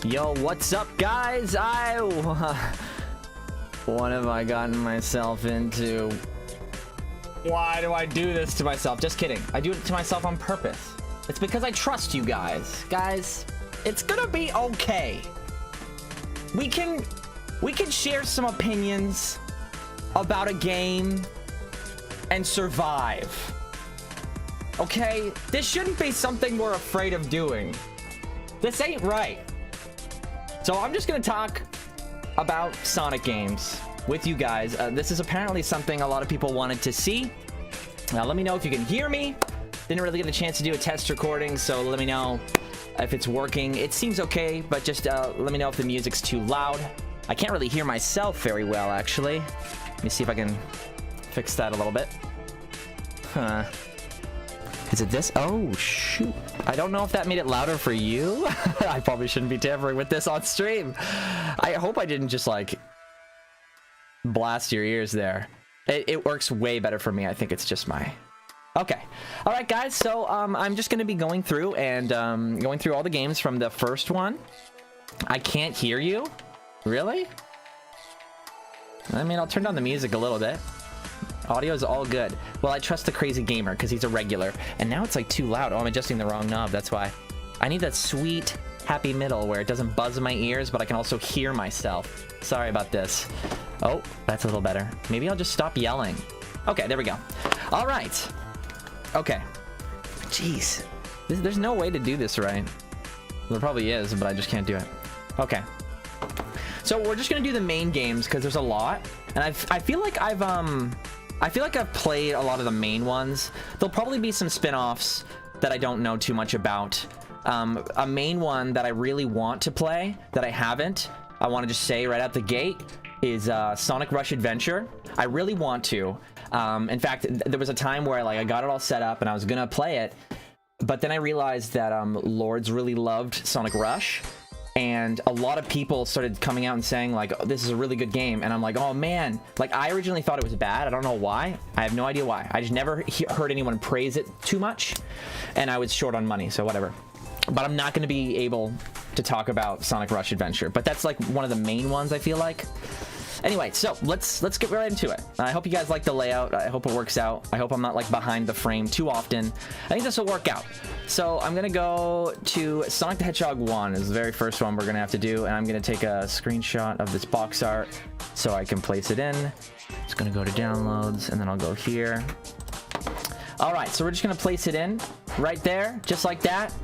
Yo, what's up, guys? What have I gotten myself into? Why do I do this to myself? Just kidding. I do it to myself on purpose. It's because I trust you guys. Guys, it's gonna be okay. We can share some opinions about a game and survive. Okay? This shouldn't be something we're afraid of doing. This ain't right. So I'm just gonna talk about Sonic games with you guys. This is apparently something a lot of people wanted to see. Now let me know if you can hear me. Didn't really get a chance to do a test recording, so let me know if it's working. It seems okay, but just let me know if the music's too loud. I can't really hear myself very well, actually. Let me see if I can fix that a little bit. Huh. Is it this? Oh, shoot. I don't know if that made it louder for you. I probably shouldn't be tampering with this on stream. I hope I didn't just, like, blast your ears there. It works way better for me. I think it's just my... Okay. All right, guys. So, I'm just going to be going through and going through all the games from the first one. I can't hear you? Really? I mean, I'll turn down the music a little bit. Audio is all good. Well, I trust the crazy gamer because he's a regular. And now it's like too loud. Oh, I'm adjusting the wrong knob. That's why. I need that sweet, happy middle where it doesn't buzz in my ears, but I can also hear myself. Sorry about this. Oh, that's a little better. Maybe I'll just stop yelling. Okay, there we go. All right. Okay. Jeez. There's no way to do this right. There probably is, but I just can't do it. Okay. So we're just gonna do the main games because there's a lot, and I feel like I've played a lot of the main ones. There'll probably be some spin-offs that I don't know too much about. A main one that I really want to play that I haven't, I want to just say right out the gate, is Sonic Rush Adventure. I really want to. In fact, there was a time where I got it all set up and I was gonna play it, but then I realized that Lourdes really loved Sonic Rush. And a lot of people started coming out and saying, like, oh, this is a really good game. And I'm like, oh, man. Like, I originally thought it was bad. I don't know why. I have no idea why. I just never heard anyone praise it too much. And I was short on money, so whatever. But I'm not going to be able to talk about Sonic Rush Adventure. But that's, like, one of the main ones, I feel like. Anyway, so let's get right into it. I hope you guys like the layout. I hope it works out. I hope I'm not like behind the frame too often. I think this will work out. So I'm gonna go to Sonic the Hedgehog 1 is the very first one we're gonna have to do, and I'm gonna take a screenshot of this box art so I can place it in. It's gonna go to downloads, and then I'll go here. All right, so we're just gonna place it in right there, just like that.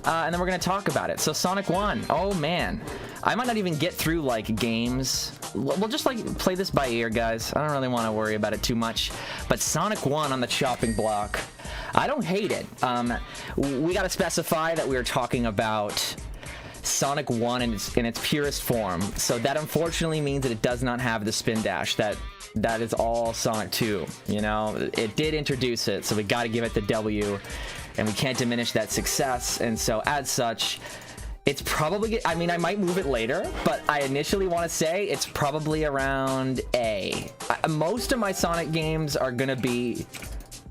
And then we're gonna talk about it. So Sonic 1, oh man. I might not even get through like games. We'll just like play this by ear, guys. I don't really want to worry about it too much. But Sonic 1 on the chopping block, I don't hate it. We gotta specify that we are talking about Sonic 1 in its purest form. So that unfortunately means that it does not have the spin dash. That is all Sonic 2, you know? It did introduce it, so we gotta give it the W. And we can't diminish that success, and so as such, it's probably, I mean, I might move it later, but I initially want to say it's probably around A. Most of my Sonic games are gonna be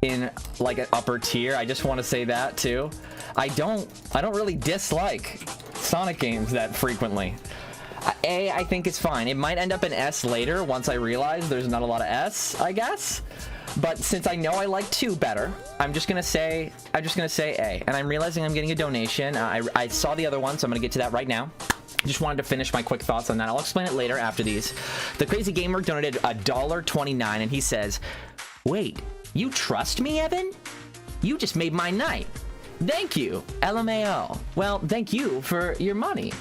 in like an upper tier. I just want to say that too. I don't really dislike Sonic games that frequently. A, I think it's fine. It might end up in S later once I realize there's not a lot of S, I guess. But since I know I like 2 better, I'm just gonna say A. And I'm realizing I'm getting a donation. I saw the other one, so I'm gonna get to that right now. Just wanted to finish my quick thoughts on that. I'll explain it later after these. The Crazy Gamer donated $1.29, and he says, "Wait, you trust me, Evan? You just made my night. Thank you, LMAO. Well, thank you for your money."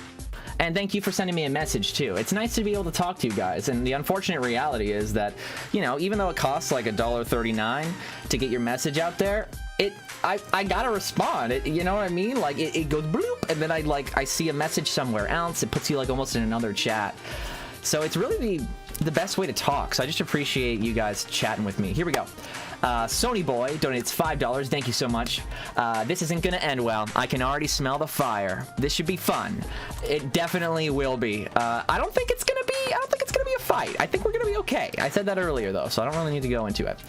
And thank you for sending me a message, too. It's nice to be able to talk to you guys. And the unfortunate reality is that, you know, even though it costs like $1.39 to get your message out there, I gotta respond. You know what I mean? Like, it goes bloop, and then I see a message somewhere else. It puts you, like, almost in another chat. So it's really the best way to talk. So I just appreciate you guys chatting with me. Here we go. Sony Boy donates $5. Thank you so much. This isn't gonna end well. I can already smell the fire. This should be fun. It definitely will be. I don't think it's gonna be a fight. I think we're gonna be okay. I said that earlier though, so I don't really need to go into it.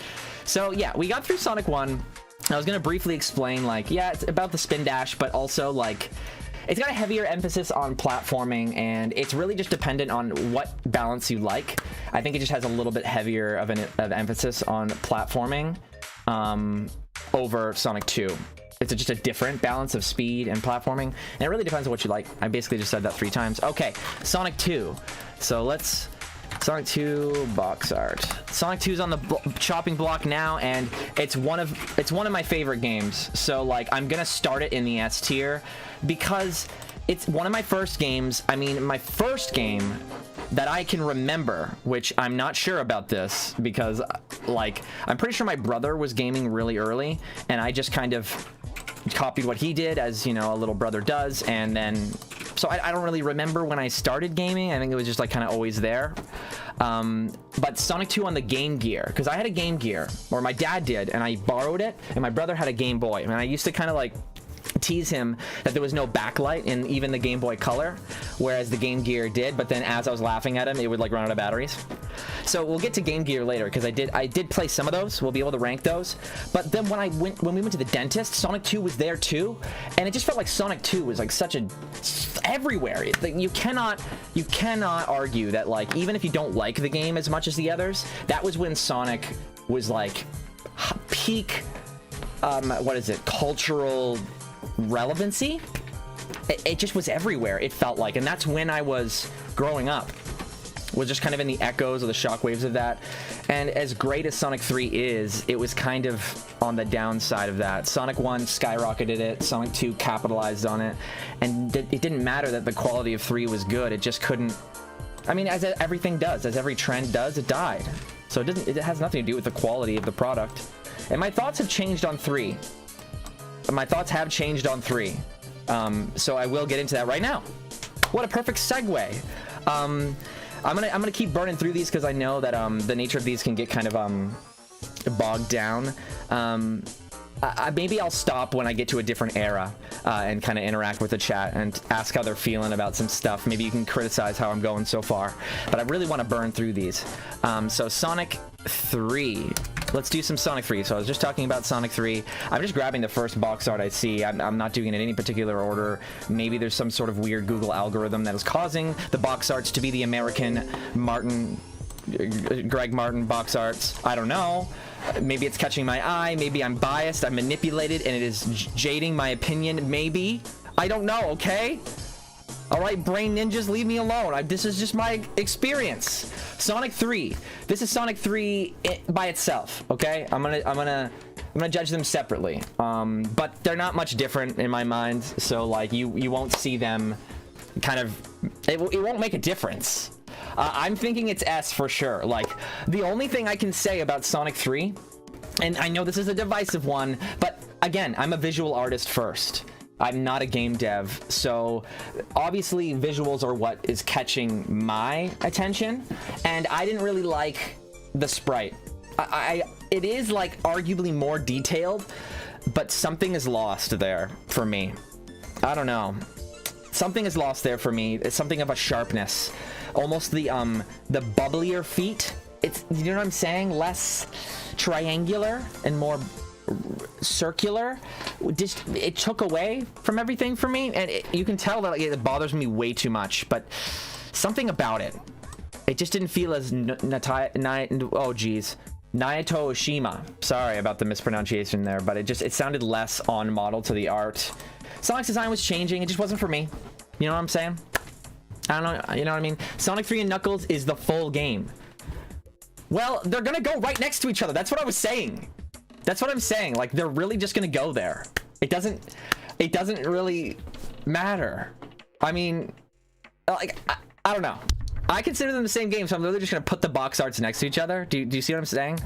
So yeah, we got through Sonic 1. I was gonna briefly explain, like, yeah, it's about the spin dash, but also like it's got a heavier emphasis on platforming, and it's really just dependent on what balance you like. I think it just has a little bit heavier of an emphasis on platforming over Sonic 2. It's just a different balance of speed and platforming, and it really depends on what you like. I basically just said that 3 times. Okay, Sonic 2. So let's... Sonic 2 box art. Sonic 2 is on the chopping block now, and it's one of my favorite games. So like, I'm gonna start it in the S tier because it's one of my first games. I mean, my first game that I can remember, which I'm not sure about this because like, I'm pretty sure my brother was gaming really early, and I just kind of copied what he did, as you know, a little brother does, and then so I don't really remember when I started gaming. I think it was just like kind of always there. But Sonic 2 on the Game Gear, because I had a Game Gear, or my dad did, and I borrowed it, and my brother had a Game Boy, and I used to kind of like tease him that there was no backlight in even the Game Boy Color, whereas the Game Gear did. But then as I was laughing at him, it would like run out of batteries. So we'll get to Game Gear later, because I did play some of those. We'll be able to rank those. But then when we went to the dentist, Sonic 2 was there too, and it just felt like Sonic 2 was like such a everywhere. Like, you cannot argue that, like, even if you don't like the game as much as the others, that was when Sonic was like peak what is it, cultural relevancy. It just was everywhere, it felt like, and that's when I was growing up, was just kind of in the echoes or the shockwaves of that. And as great as Sonic 3 is, it was kind of on the downside of that. Sonic 1 skyrocketed it, Sonic 2 capitalized on it, and it didn't matter that the quality of 3 was good, it just couldn't, I mean, as everything does, as every trend does, it died. So it has nothing to do with the quality of the product. And my thoughts have changed on 3. My thoughts have changed on 3. So I will get into that right now. What a perfect segue. I'm gonna keep burning through these because I know that the nature of these can get kind of bogged down. Maybe I'll stop when I get to a different era and kind of interact with the chat and ask how they're feeling about some stuff. Maybe you can criticize how I'm going so far, but I really want to burn through these. So Sonic 3. Let's do some Sonic 3. So I was just talking about Sonic 3. I'm just grabbing the first box art I see. I'm not doing it in any particular order. Maybe there's some sort of weird Google algorithm that is causing the box arts to be the American Greg Martin box arts. I don't know. Maybe it's catching my eye. Maybe I'm biased. I'm manipulated, and it is jading my opinion. Maybe. I don't know, okay? All right, brain ninjas, leave me alone. This is just my experience. Sonic 3. This is Sonic 3 by itself, okay? I'm gonna judge them separately. But they're not much different in my mind, so like you won't see them kind of, it won't make a difference. I'm thinking it's S for sure. Like, the only thing I can say about Sonic 3, and I know this is a divisive one, but again, I'm a visual artist first. I'm not a game dev, so obviously visuals are what is catching my attention, and I didn't really like the sprite. It is like arguably more detailed, but something is lost there for me. I don't know. Something is lost there for me. It's something of a sharpness. Almost the bubblier feet. It's, you know what I'm saying? Less triangular and more circular. Just, it took away from everything for me, and you can tell that, like, it bothers me way too much, but something about it just didn't feel as Naoto Oshima. Sorry about the mispronunciation there, but it sounded less on model to the art. Sonic's design was changing. It just wasn't for me. You know what I'm saying? I don't know. You know what I mean? Sonic 3 and Knuckles is the full game. Well, they're gonna go right next to each other. That's what I was saying. That's what I'm saying. Like, they're really just gonna go there. It doesn't really matter. I mean, like, I don't know. I consider them the same game, so I'm literally just gonna put the box arts next to each other. Do you see what I'm saying?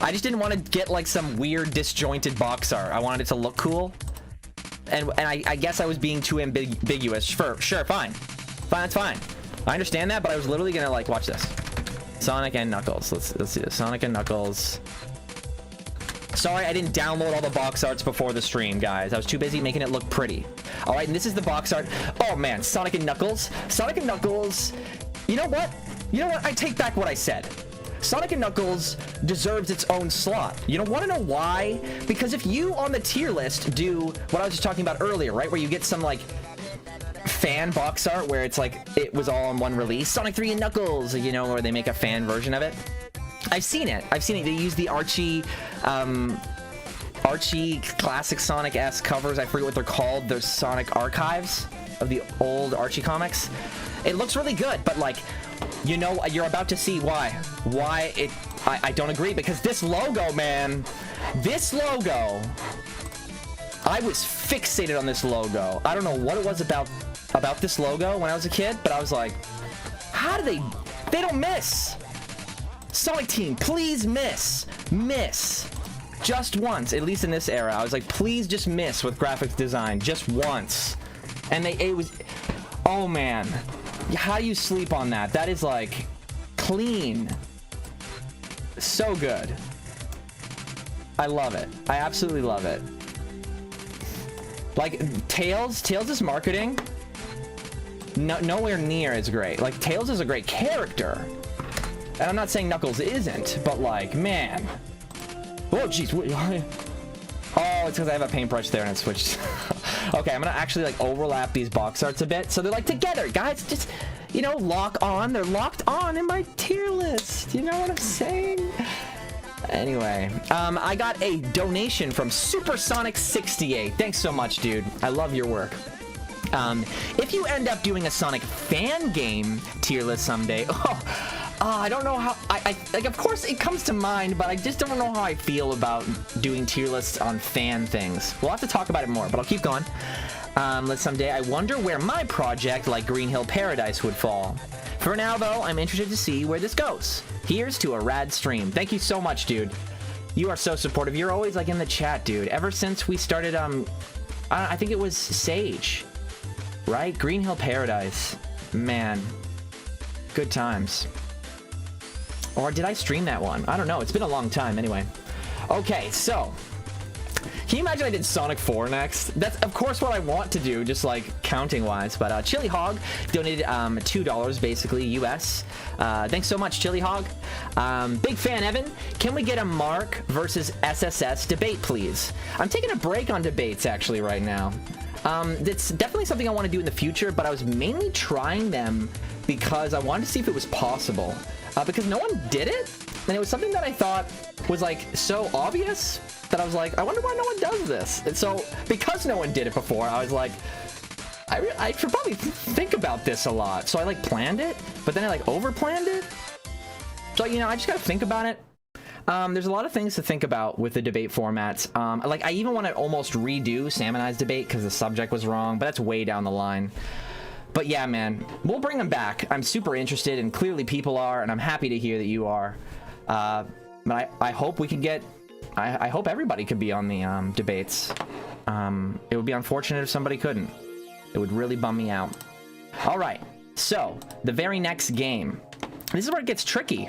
I just didn't want to get like some weird disjointed box art. I wanted it to look cool. And I guess I was being too ambiguous. Sure, fine, that's fine. I understand that, but I was literally gonna, like, watch this. Sonic and Knuckles. Let's see this. Sonic and Knuckles. Sorry, I didn't download all the box arts before the stream, guys. I was too busy making it look pretty. All right, and this is the box art. Oh man, Sonic and Knuckles. Sonic and Knuckles. You know what? I take back what I said. Sonic and Knuckles deserves its own slot. You don't want to know why? Because if you on the tier list do what I was just talking about earlier, right, where you get some like fan box art where it's like it was all in one release. Sonic 3 and Knuckles, you know, where they make a fan version of it. I've seen it. They use the Archie classic Sonic-esque covers. I forget what they're called. Those Sonic archives of the old Archie comics. It looks really good, but like, you know, you're about to see why I don't agree, because this logo, man, this logo, I was fixated on this logo. I don't know what it was about this logo when I was a kid, but I was like, how do they don't miss. Sonic Team, please miss just once, at least in this era. I was like, please just miss with graphics design just once. And it was, oh man, how do you sleep on that? That is like clean. So good. I love it. I absolutely love it. Like Tails' marketing, nowhere near as great. Like Tails is a great character, and I'm not saying Knuckles isn't, but like, man. Oh jeez. Oh, it's because I have a paintbrush there and it switched. Okay, I'm gonna actually like overlap these box arts a bit so they're like together, guys. Just, you know, lock on. They're locked on in my tier list. You know what I'm saying? Anyway, I got a donation from Supersonic68. Thanks so much, dude. I love your work. If you end up doing a Sonic fan game tier list someday, I don't know how, I like, of course it comes to mind, but I just don't know how I feel about doing tier lists on fan things. We'll have to talk about it more, but I'll keep going. Someday, I wonder where my project, like Green Hill Paradise, would fall. For now, though, I'm interested to see where this goes. Here's to a rad stream. Thank you so much, dude. You are so supportive. You're always, like, in the chat, dude. Ever since we started, I think it was Sage, right? Green Hill Paradise. Man. Good times. Or did I stream that one? I don't know. It's been a long time, anyway. Okay, so... Can you imagine I did Sonic 4 next? That's, of course, what I want to do, just, like, counting-wise. But, Chili Hog donated, $2, basically, US. Thanks so much, Chili Hog. Big fan, Evan. Can we get a Mark versus SSS debate, please? I'm taking a break on debates, actually, right now. That's definitely something I want to do in the future, but I was mainly trying them because I wanted to see if it was possible. Because no one did it, and it was something that I thought was, like, so obvious that I was like, I wonder why no one does this. And so, because no one did it before, I was like, I should probably think about this a lot. So I, like, planned it, but then I, like, over-planned it. So, you know, I just gotta think about it. There's a lot of things to think about with the debate formats. Like, I even want to almost redo Sam and I's debate because the subject was wrong, but that's way down the line. But yeah, man, we'll bring them back. I'm super interested, and clearly people are, and I'm happy to hear that you are. But I hope we can get... I hope everybody could be on the debates. It would be unfortunate if somebody couldn't. It would really bum me out. All right, so the very next game. This is where it gets tricky,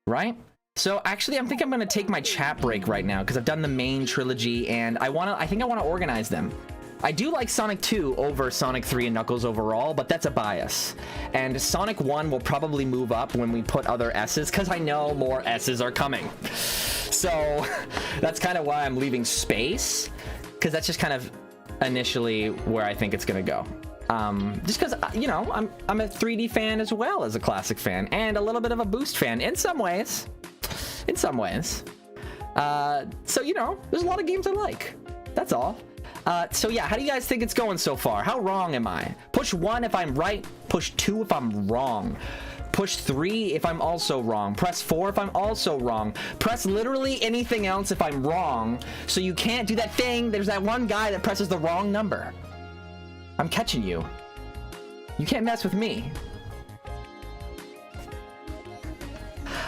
right? So actually, I think I'm gonna take my chat break right now because I've done the main trilogy, and I think I want to organize them. I do like Sonic 2 over Sonic 3 and Knuckles overall, but that's a bias. And Sonic 1 will probably move up when we put other S's, because I know more S's are coming. So that's kind of why I'm leaving space, because that's just kind of initially where I think it's going to go. Just because, you know, I'm a 3D fan as well as a classic fan, and a little bit of a Boost fan in some ways. In some ways. So, you know, there's a lot of games I like. That's all. So yeah, how do you guys think it's going so far? How wrong am I? Push 1 if I'm right, push 2 if I'm wrong. Push 3 if I'm also wrong. Press 4 if I'm also wrong. Press literally anything else if I'm wrong. So you can't do that thing. There's that one guy that presses the wrong number. I'm catching you. You can't mess with me.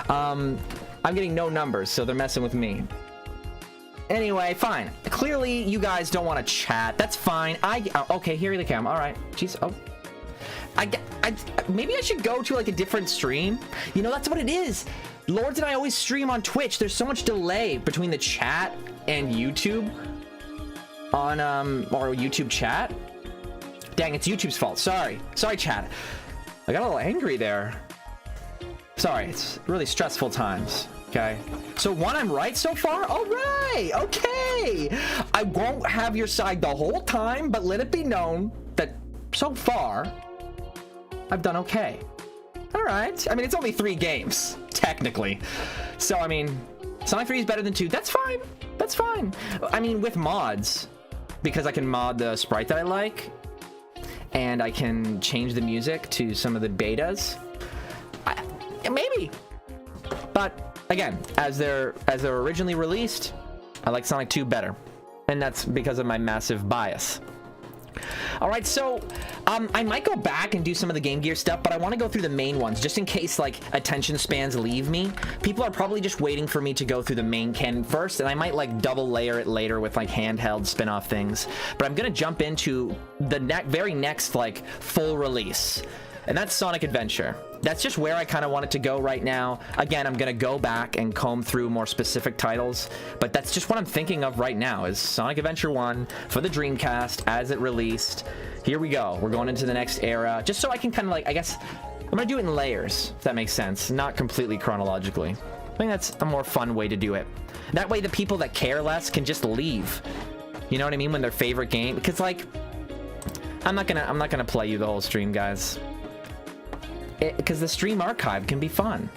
I'm getting no numbers, so they're messing with me. Anyway, fine. Clearly, you guys don't want to chat. That's fine. Okay, here they come. All right. Jeez. Oh. Maybe I should go to, like, a different stream. You know, that's what it is. Lourdes and I always stream on Twitch. There's so much delay between the chat and YouTube on, or YouTube chat. Dang, it's YouTube's fault. Sorry, chat. I got a little angry there. Sorry, it's really stressful times. Okay, so 1, I'm right so far. All right, okay. I won't have your side the whole time, but let it be known that so far, I've done okay. All right. I mean, it's only 3 games, technically. So, I mean, Sonic 3 is better than 2. That's fine. That's fine. I mean, with mods, because I can mod the sprite that I like, and I can change the music to some of the betas, maybe. But, again, as they're originally released, I like Sonic 2 better. And that's because of my massive bias. All right, so I might go back and do some of the Game Gear stuff, but I want to go through the main ones just in case like attention spans leave me. People are probably just waiting for me to go through the main canon first, and I might like double layer it later with like handheld spin-off things. But I'm gonna jump into the very next like full release, and that's Sonic Adventure. That's just where I kind of want it to go right now. Again, I'm gonna go back and comb through more specific titles, but that's just what I'm thinking of right now is Sonic Adventure 1 for the Dreamcast as it released. Here we go. We're going into the next era, just so I can kind of like, I guess, I'm gonna do it in layers, if that makes sense, not completely chronologically. I think that's a more fun way to do it. That way the people that care less can just leave. You know what I mean? When their favorite game, because like, I'm not gonna play you the whole stream, guys. Because the stream archive can be fun,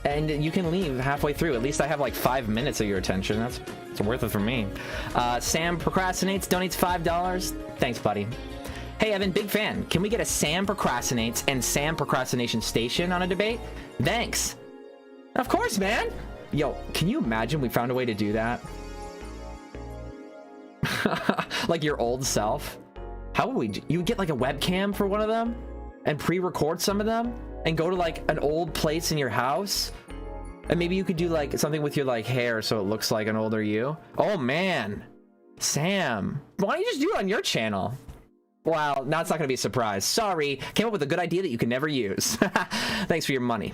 and you can leave halfway through. At least I have like 5 minutes of your attention. That's worth it for me. Sam Procrastinates donates $5. Thanks, buddy. Hey, Evan, big fan. Can we get a Sam Procrastinates and Sam Procrastination Station on a debate? Thanks. Of course, man. Yo, can you imagine we found a way to do that? Like your old self. How would we do? You would get like a webcam for one of them and pre-record some of them and go to like an old place in your house, and maybe you could do like something with your like hair so it looks like an older you. Oh man, Sam, why don't you just do it on your channel? Well, now it's not gonna be a surprise. Sorry, came up with a good idea that you can never use. Thanks for your money.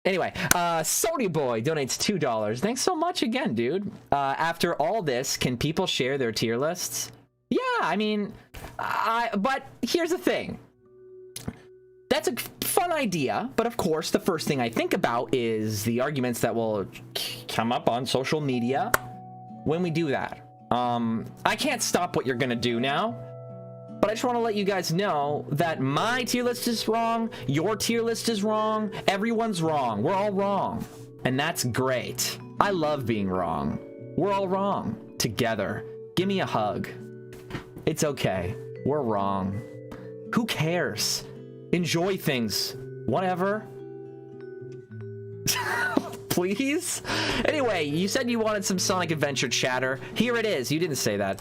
Anyway, Sony Boy donates $2. Thanks so much again, dude. After all this, can people share their tier lists? Yeah, I mean, but here's the thing. That's a fun idea, but of course, the first thing I think about is the arguments that will come up on social media when we do that. I can't stop what you're gonna do now, but I just want to let you guys know that my tier list is wrong, your tier list is wrong, everyone's wrong. We're all wrong, and that's great. I love being wrong. We're all wrong together. Give me a hug. It's okay. We're wrong. Who cares? Enjoy things. Whatever. Please? Anyway, you said you wanted some Sonic Adventure chatter. Here it is. You didn't say that.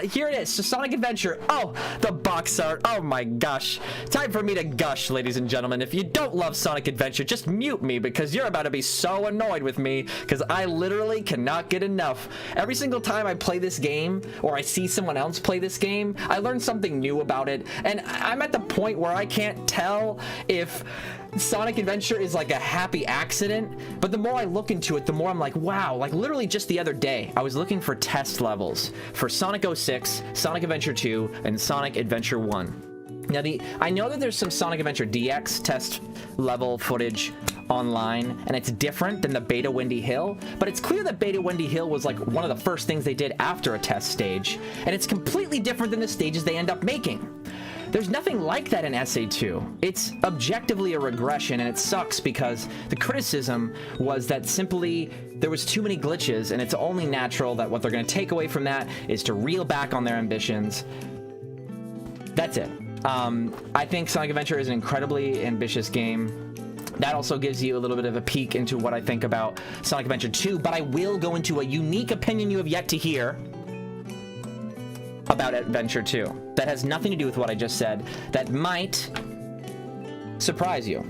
Here it is. So Sonic Adventure. Oh, the box art. Oh my gosh. Time for me to gush, ladies and gentlemen. If you don't love Sonic Adventure, just mute me because you're about to be so annoyed with me because I literally cannot get enough. Every single time I play this game or I see someone else play this game, I learn something new about it. And I'm at the point where I can't tell if Sonic Adventure is like a happy accident, but the more I look into it, the more I'm like, wow. Like literally just the other day, I was looking for test levels for Sonic 06, Sonic Adventure 2, and Sonic Adventure 1. Now, I know that there's some Sonic Adventure DX test level footage online, and it's different than the Beta Windy Hill, but it's clear that Beta Windy Hill was like one of the first things they did after a test stage, and it's completely different than the stages they end up making. There's nothing like that in SA2. It's objectively a regression, and it sucks because the criticism was that simply there was too many glitches, and it's only natural that what they're going to take away from that is to reel back on their ambitions. That's it. I think Sonic Adventure is an incredibly ambitious game. That also gives you a little bit of a peek into what I think about Sonic Adventure 2, but I will go into a unique opinion you have yet to hear about Adventure 2 that has nothing to do with what I just said that might surprise you.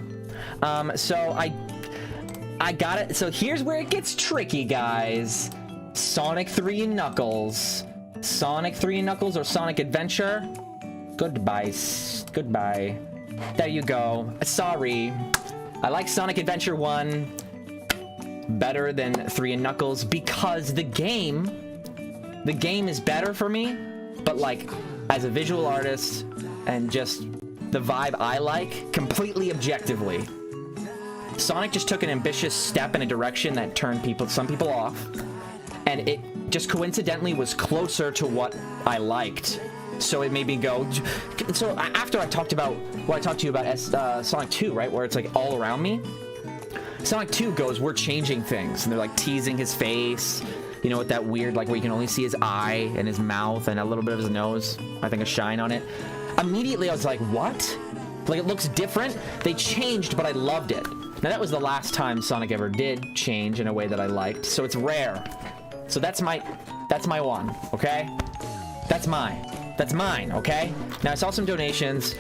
So I got it. So here's where it gets tricky, guys. Sonic 3 and Knuckles. Sonic 3 and Knuckles or Sonic Adventure? Goodbye. Goodbye. There you go. Sorry. I like Sonic Adventure 1 better than 3 and Knuckles because the game is better for me, but like as a visual artist and just the vibe I like, completely objectively, Sonic just took an ambitious step in a direction that turned some people off, and it just coincidentally was closer to what I liked So it made me go. So after I talked about what I talked to you about Sonic 2, right, where it's like all around me. Sonic 2 goes, we're changing things, and they're like teasing his face, you know, with that weird, like where you can only see his eye and his mouth and a little bit of his nose, I think a shine on it. Immediately I was like, what? Like, it looks different. They changed, but I loved it. Now that was the last time Sonic ever did change in a way that I liked, so it's rare. So that's my one, okay? That's mine, okay? Now I saw some donations.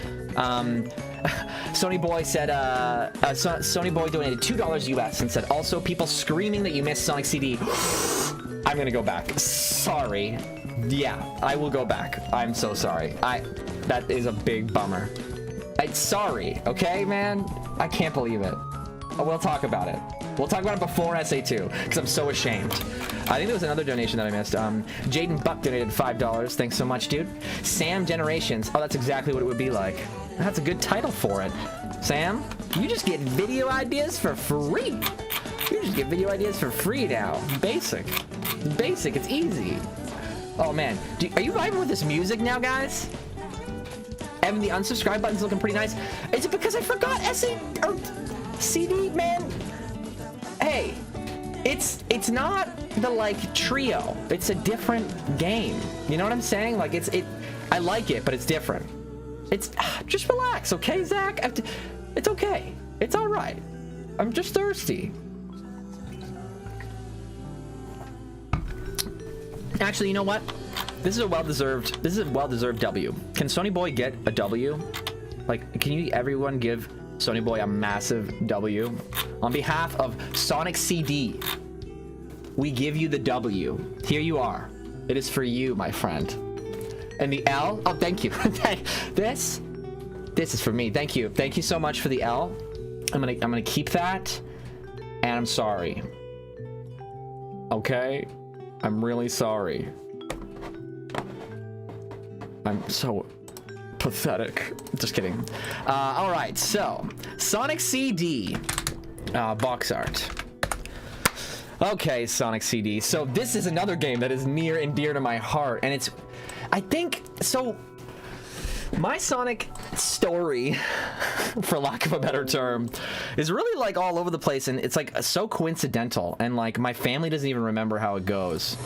Sony Boy said, Sony Boy donated $2 US and said, also people screaming that you missed Sonic CD. I'm gonna go back. Sorry. Yeah, I will go back. I'm so sorry. That is a big bummer. Sorry, okay, man? I can't believe it. We'll talk about it. We'll talk about it before SA2, because I'm so ashamed. I think there was another donation that I missed. Jaden Buck donated $5. Thanks so much, dude. Sam Generations. Oh, that's exactly what it would be like. That's a good title for it. Sam, you just get video ideas for free. You just get video ideas for free now. Basic. Basic, it's easy. Oh, man. Are you vibing with this music now, guys? Evan, the unsubscribe button's looking pretty nice. Is it because I forgot CD, man? Hey, it's not the like trio. It's a different game. You know what I'm saying? Like I like it, but it's different. It's just relax, okay, Zach? It's okay. It's all right. I'm just thirsty. Actually, you know what? This is a well-deserved W. Can Sony Boy get a W? Like, can everyone give Sony Boy a massive W? On behalf of Sonic CD, we give you the W. Here you are. It is for you, my friend. And the L? Oh, thank you. This is for me. Thank you. Thank you so much for the L. I'm gonna keep that. And I'm sorry. Okay? I'm really sorry. I'm so pathetic. Just kidding. All right, so Sonic CD box art. Okay, Sonic CD. So this is another game that is near and dear to my heart, and it's, I think, so my Sonic story, for lack of a better term, is really like all over the place, and it's like so coincidental, and like my family doesn't even remember how it goes.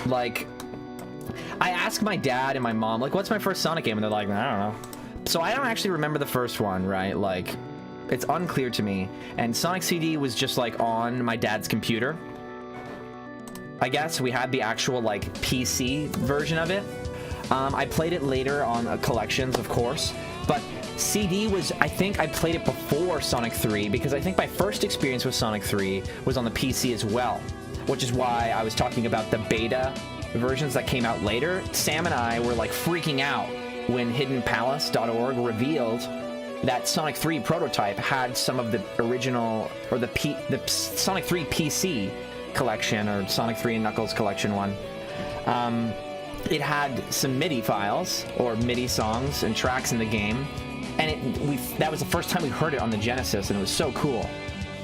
Like, I asked my dad and my mom, like, what's my first Sonic game? And they're like, I don't know. So I don't actually remember the first one, right? Like, it's unclear to me. And Sonic CD was just like on my dad's computer. I guess we had the actual like PC version of it. I played it later on collections, of course. But CD was, I think I played it before Sonic 3, because I think my first experience with Sonic 3 was on the PC as well. Which is why I was talking about the beta versions that came out later. Sam and I were like freaking out when hiddenpalace.org revealed that Sonic 3 prototype had some of the original, or the Sonic 3 PC collection, or Sonic 3 and Knuckles collection one. It had some MIDI files, or MIDI songs and tracks in the game, and that was the first time we heard it on the Genesis, and it was so cool.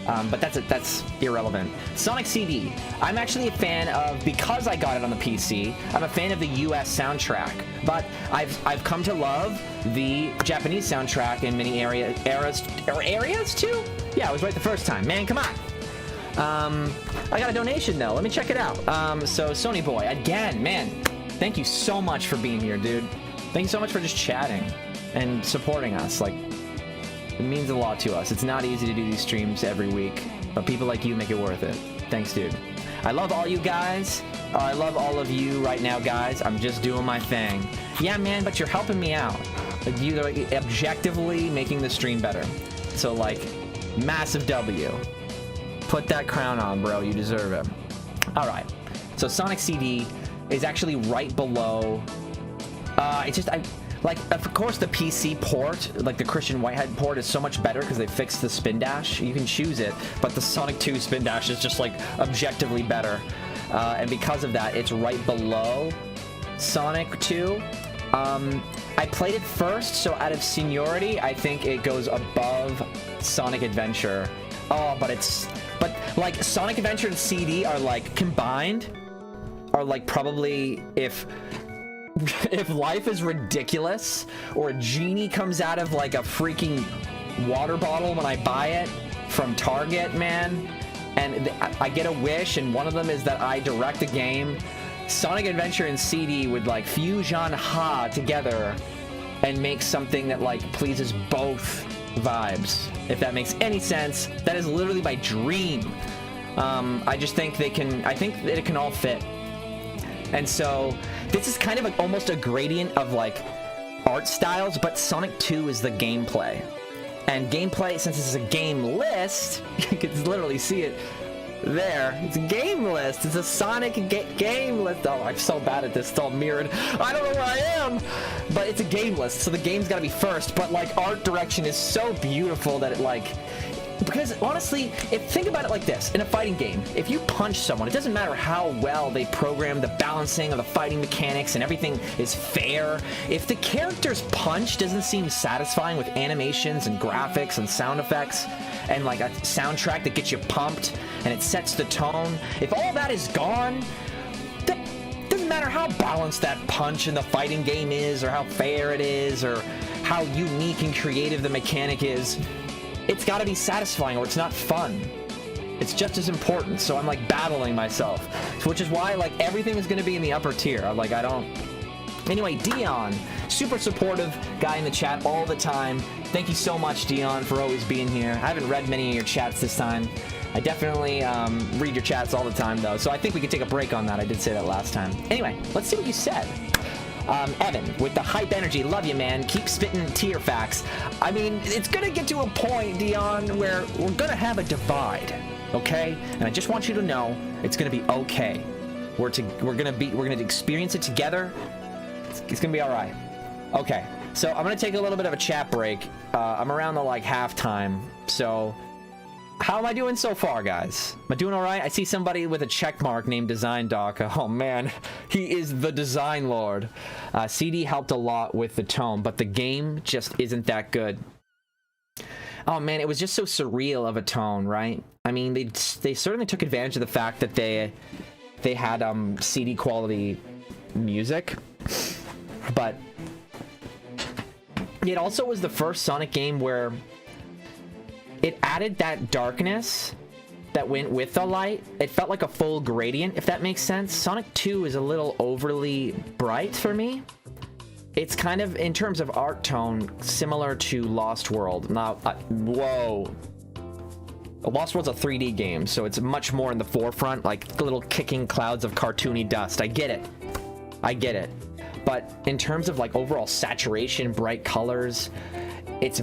But that's irrelevant. Sonic CD, I'm actually a fan of, because I got it on the PC, I'm a fan of the US soundtrack, but I've come to love the Japanese soundtrack in many areas too? Yeah, I was right the first time. Man, come on. I got a donation though. Let me check it out. So Sony Boy, again, man, thank you so much for being here, dude. Thank you so much for just chatting and supporting us. Like, it means a lot to us. It's not easy to do these streams every week, but people like you make it worth it. Thanks, dude. I love all you guys. I love all of you right now, guys. I'm just doing my thing. Yeah, man, but you're helping me out. Like, you're objectively making the stream better. So, like, massive W. Put that crown on, bro. You deserve it. All right. So Sonic CD is actually right below. Like, of course, the PC port, like the Christian Whitehead port, is so much better because they fixed the spin dash. You can choose it, but the Sonic 2 spin dash is just, like, objectively better. And because of that, it's right below Sonic 2. I played it first, so out of seniority, I think it goes above Sonic Adventure. Oh, but like, Sonic Adventure and CD are, like, combined, are, like, probably, if if life is ridiculous, or a genie comes out of like a freaking water bottle when I buy it from Target, man, and I get a wish, and one of them is that I direct a game, Sonic Adventure and CD would like fusion ha together and make something that like pleases both vibes. If that makes any sense, that is literally my dream. I just think they can, I think that it can all fit. And so this is kind of like almost a gradient of like art styles, but Sonic 2 is the gameplay. And gameplay, since this is a game list, you can literally see it there. It's a game list. It's a Sonic game list. Oh, I'm so bad at this. It's all mirrored. I don't know where I am. But it's a game list, so the game's got to be first. But like art direction is so beautiful that it like... Because honestly, think about it like this. In a fighting game, if you punch someone, it doesn't matter how well they program the balancing of the fighting mechanics and everything is fair. If the character's punch doesn't seem satisfying with animations and graphics and sound effects and like a soundtrack that gets you pumped and it sets the tone, if all that is gone, that doesn't matter how balanced that punch in the fighting game is or how fair it is or how unique and creative the mechanic is. It's got to be satisfying or it's not fun. It's just as important. So I'm like battling myself, which is why like everything is going to be in the upper tier. Like I don't. Anyway, Dion, super supportive guy in the chat all the time. Thank you so much, Dion, for always being here. I haven't read many of your chats this time. I definitely read your chats all the time though. So I think we could take a break on that. I did say that last time. Anyway, let's see what you said. Evan, with the hype energy, love you, man. Keep spitting tier facts. I mean, it's gonna get to a point, Dion, where we're gonna have a divide, okay? And I just want you to know it's gonna be okay. We're gonna experience it together. It's gonna be all right. Okay, so I'm gonna take a little bit of a chat break. I'm around the like halftime, so. How am I doing so far, guys? Am I doing all right? I see somebody with a check mark named Design Doc. Oh, man. He is the design lord. CD helped a lot with the tone, but the game just isn't that good. Oh, man, it was just so surreal of a tone, right? I mean, they certainly took advantage of the fact that they had CD quality music, but it also was the first Sonic game where it added that darkness that went with the light. It felt like a full gradient, if that makes sense. Sonic 2 is a little overly bright for me. It's kind of, in terms of art tone, similar to Lost World. Now, whoa. Lost World's a 3D game, so it's much more in the forefront, like little kicking clouds of cartoony dust. I get it. I get it. But in terms of like overall saturation, bright colors, it's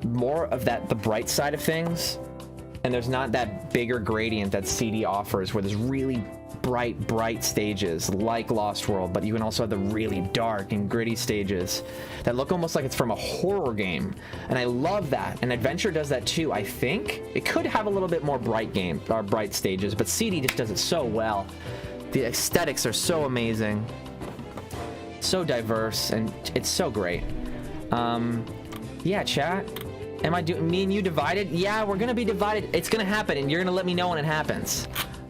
more of the bright side of things, and there's not that bigger gradient that CD offers where there's really bright stages like Lost World, but you can also have the really dark and gritty stages that look almost like it's from a horror game, and I love that. And Adventure does that too. I think it could have a little bit more bright stages, but CD just does it so well. The aesthetics are so amazing, so diverse, and it's so great. Yeah, chat. Am I doing me and you divided? Yeah, we're gonna be divided. It's gonna happen, and you're gonna let me know when it happens.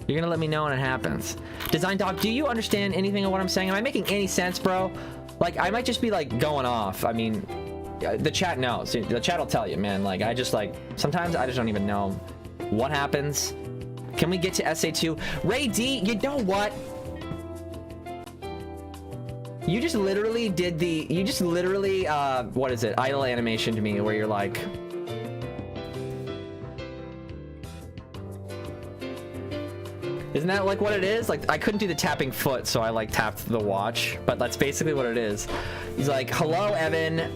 You're gonna let me know when it happens. Design Dog, do you understand anything of what I'm saying? Am I making any sense, bro? Like, I might just be like going off. I mean, the chat knows. The chat will tell you, man. Like, I just like sometimes I just don't even know what happens. Can we get to SA2? Ray D, you know what? You just literally did what is it, idle animation to me, where you're like, isn't that like what it is? Like, I couldn't do the tapping foot, so I like tapped the watch, but that's basically what it is. He's like, hello, Evan.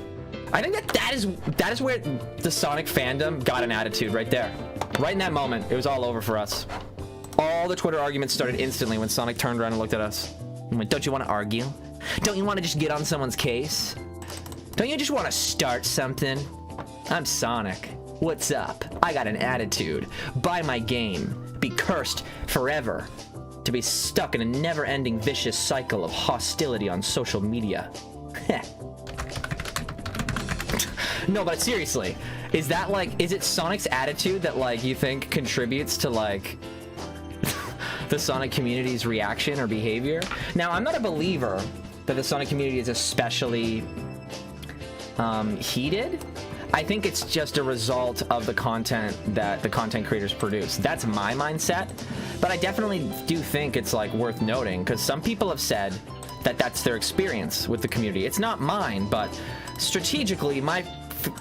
I think that is where the Sonic fandom got an attitude right there. Right in that moment, it was all over for us. All the Twitter arguments started instantly when Sonic turned around and looked at us. I'm like, don't you want to argue? Don't you want to just get on someone's case? Don't you just want to start something? I'm Sonic. What's up? I got an attitude. Buy my game. Be cursed forever. To be stuck in a never-ending vicious cycle of hostility on social media. No, but seriously, is it Sonic's attitude that like you think contributes to like the Sonic community's reaction or behavior? Now, I'm not a believer that the Sonic community is especially heated. I think it's just a result of the content that the content creators produce. That's my mindset, but I definitely do think it's like worth noting, because some people have said that that's their experience with the community. It's not mine, but strategically, my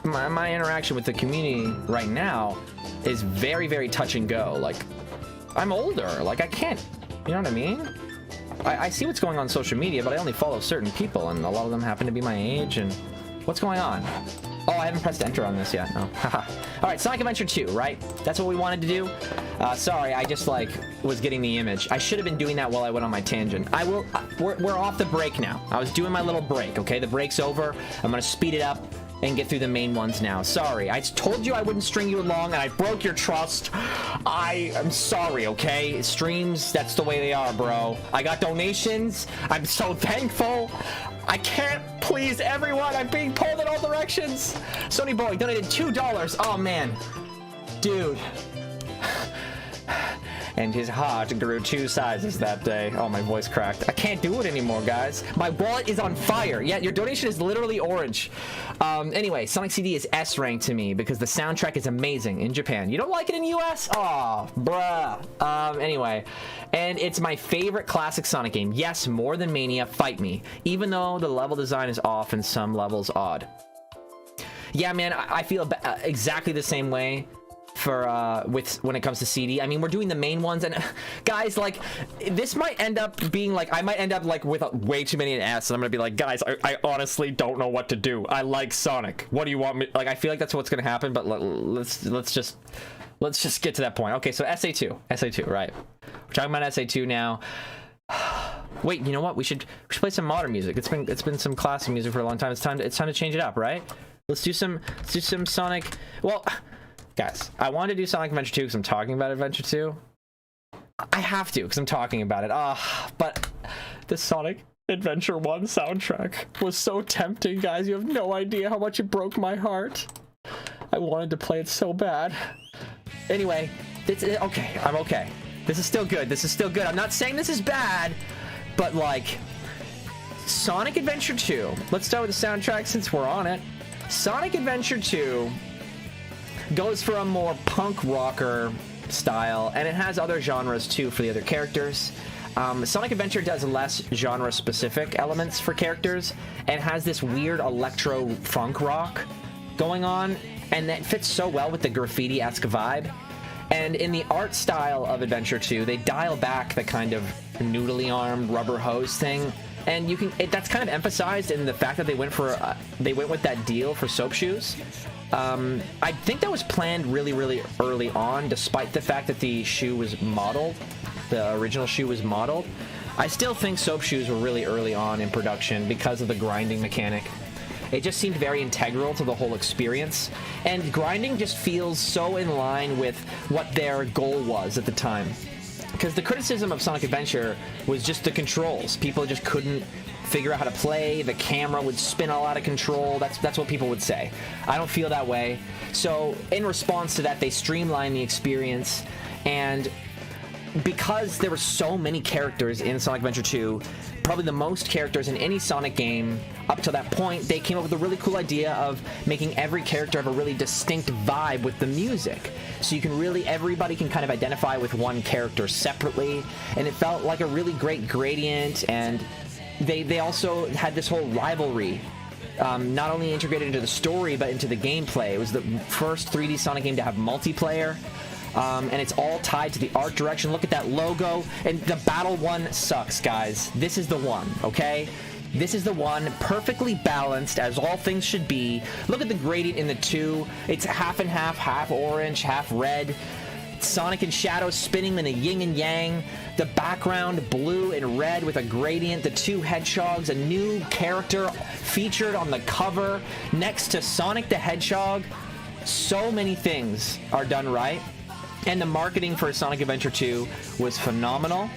interaction with the community right now is very, very touch and go. Like, I'm older, like I can't, you know what I mean? I see what's going on social media, but I only follow certain people, and a lot of them happen to be my age. And what's going on? Oh, I haven't pressed enter on this yet. No. All right, Sonic Adventure 2, right? That's what we wanted to do. Sorry, I just like was getting the image. I should have been doing that while I went on my tangent. We're off the break now. I was doing my little break. Okay, the break's over. I'm gonna speed it up and get through the main ones now. Sorry, I told you I wouldn't string you along, and I broke your trust. I am sorry, okay? Streams, that's the way they are, bro. I got donations. I'm so thankful. I can't please everyone. I'm being pulled in all directions. Sony Boy donated $2. Oh, man. Dude. And his heart grew 2 sizes that day. Oh, my voice cracked. I can't do it anymore, guys. My wallet is on fire. Yeah, your donation is literally orange. Anyway, Sonic CD is S rank to me because the soundtrack is amazing in Japan. You don't like it in the US? Oh, bruh. Anyway, and it's my favorite classic Sonic game. Yes, more than Mania, fight me. Even though the level design is off and some levels odd. Yeah, man, I feel exactly the same way for when it comes to CD. I mean, we're doing the main ones, and guys, like, this might end up being like, I might end up like with way too many S, and I'm gonna be like, guys, I honestly don't know what to do. I like Sonic. What do you want me? Like, I feel like that's what's gonna happen, but let's just get to that point. Okay, so SA2, right? We're talking about SA2 now. Wait, you know what? We should play some modern music. It's been some classic music for a long time. It's time to change it up, right? Let's do some Sonic. Well, guys, I wanted to do Sonic Adventure 2 because I'm talking about Adventure 2. I have to because I'm talking about it. But the Sonic Adventure 1 soundtrack was so tempting, guys. You have no idea how much it broke my heart. I wanted to play it so bad. Anyway, it's okay. I'm okay. This is still good. I'm not saying this is bad, but like, Sonic Adventure 2. Let's start with the soundtrack since we're on it. Sonic Adventure 2 goes for a more punk rocker style, and it has other genres too for the other characters. Sonic Adventure does less genre specific elements for characters and has this weird electro funk rock going on, and that fits so well with the graffiti-esque vibe. And in the art style of Adventure 2, they dial back the kind of noodly armed rubber hose thing, and that's kind of emphasized in the fact that they went with that deal for Soap Shoes. I think that was planned really, really early on, despite the fact that the shoe was modeled. The original shoe was modeled. I still think Soap Shoes were really early on in production because of the grinding mechanic. It just seemed very integral to the whole experience, and grinding just feels so in line with what their goal was at the time. Because the criticism of Sonic Adventure was just the controls. People just couldn't figure out how to play. The camera would spin all out of control. That's what people would say. I don't feel that way. So in response to that, they streamlined the experience, and because there were so many characters in Sonic Adventure 2, probably the most characters in any Sonic game up to that point, they came up with a really cool idea of making every character have a really distinct vibe with the music. So you can everybody can kind of identify with one character separately, and it felt like a really great gradient. And they also had this whole rivalry, not only integrated into the story but into the gameplay. It was the first 3D Sonic game to have multiplayer. And it's all tied to the art direction. Look at that logo. And the battle one sucks, guys. This is the one, okay? This is the one, perfectly balanced, as all things should be. Look at the gradient in the 2. It's half and half orange, half red. Sonic and Shadow spinning in a yin and yang. The background blue and red with a gradient. The 2 hedgehogs, a new character featured on the cover next to Sonic the Hedgehog. So many things are done right. And the marketing for Sonic Adventure 2 was phenomenal.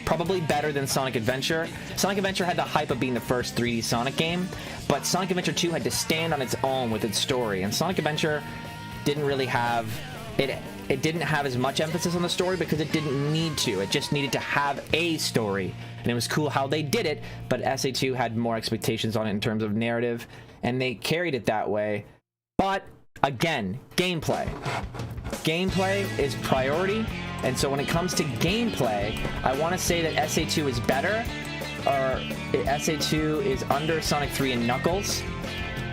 Probably better than Sonic Adventure. Sonic Adventure had the hype of being the first 3D Sonic game, but Sonic Adventure 2 had to stand on its own with its story. And Sonic Adventure didn't really have... It didn't have as much emphasis on the story because it didn't need to. It just needed to have a story. and it was cool how they did it, but SA2 had more expectations on it in terms of narrative, and they carried it that way. But again, gameplay is priority, and so when it comes to gameplay, I want to say that SA2 is better, or SA2 is under Sonic 3 and Knuckles.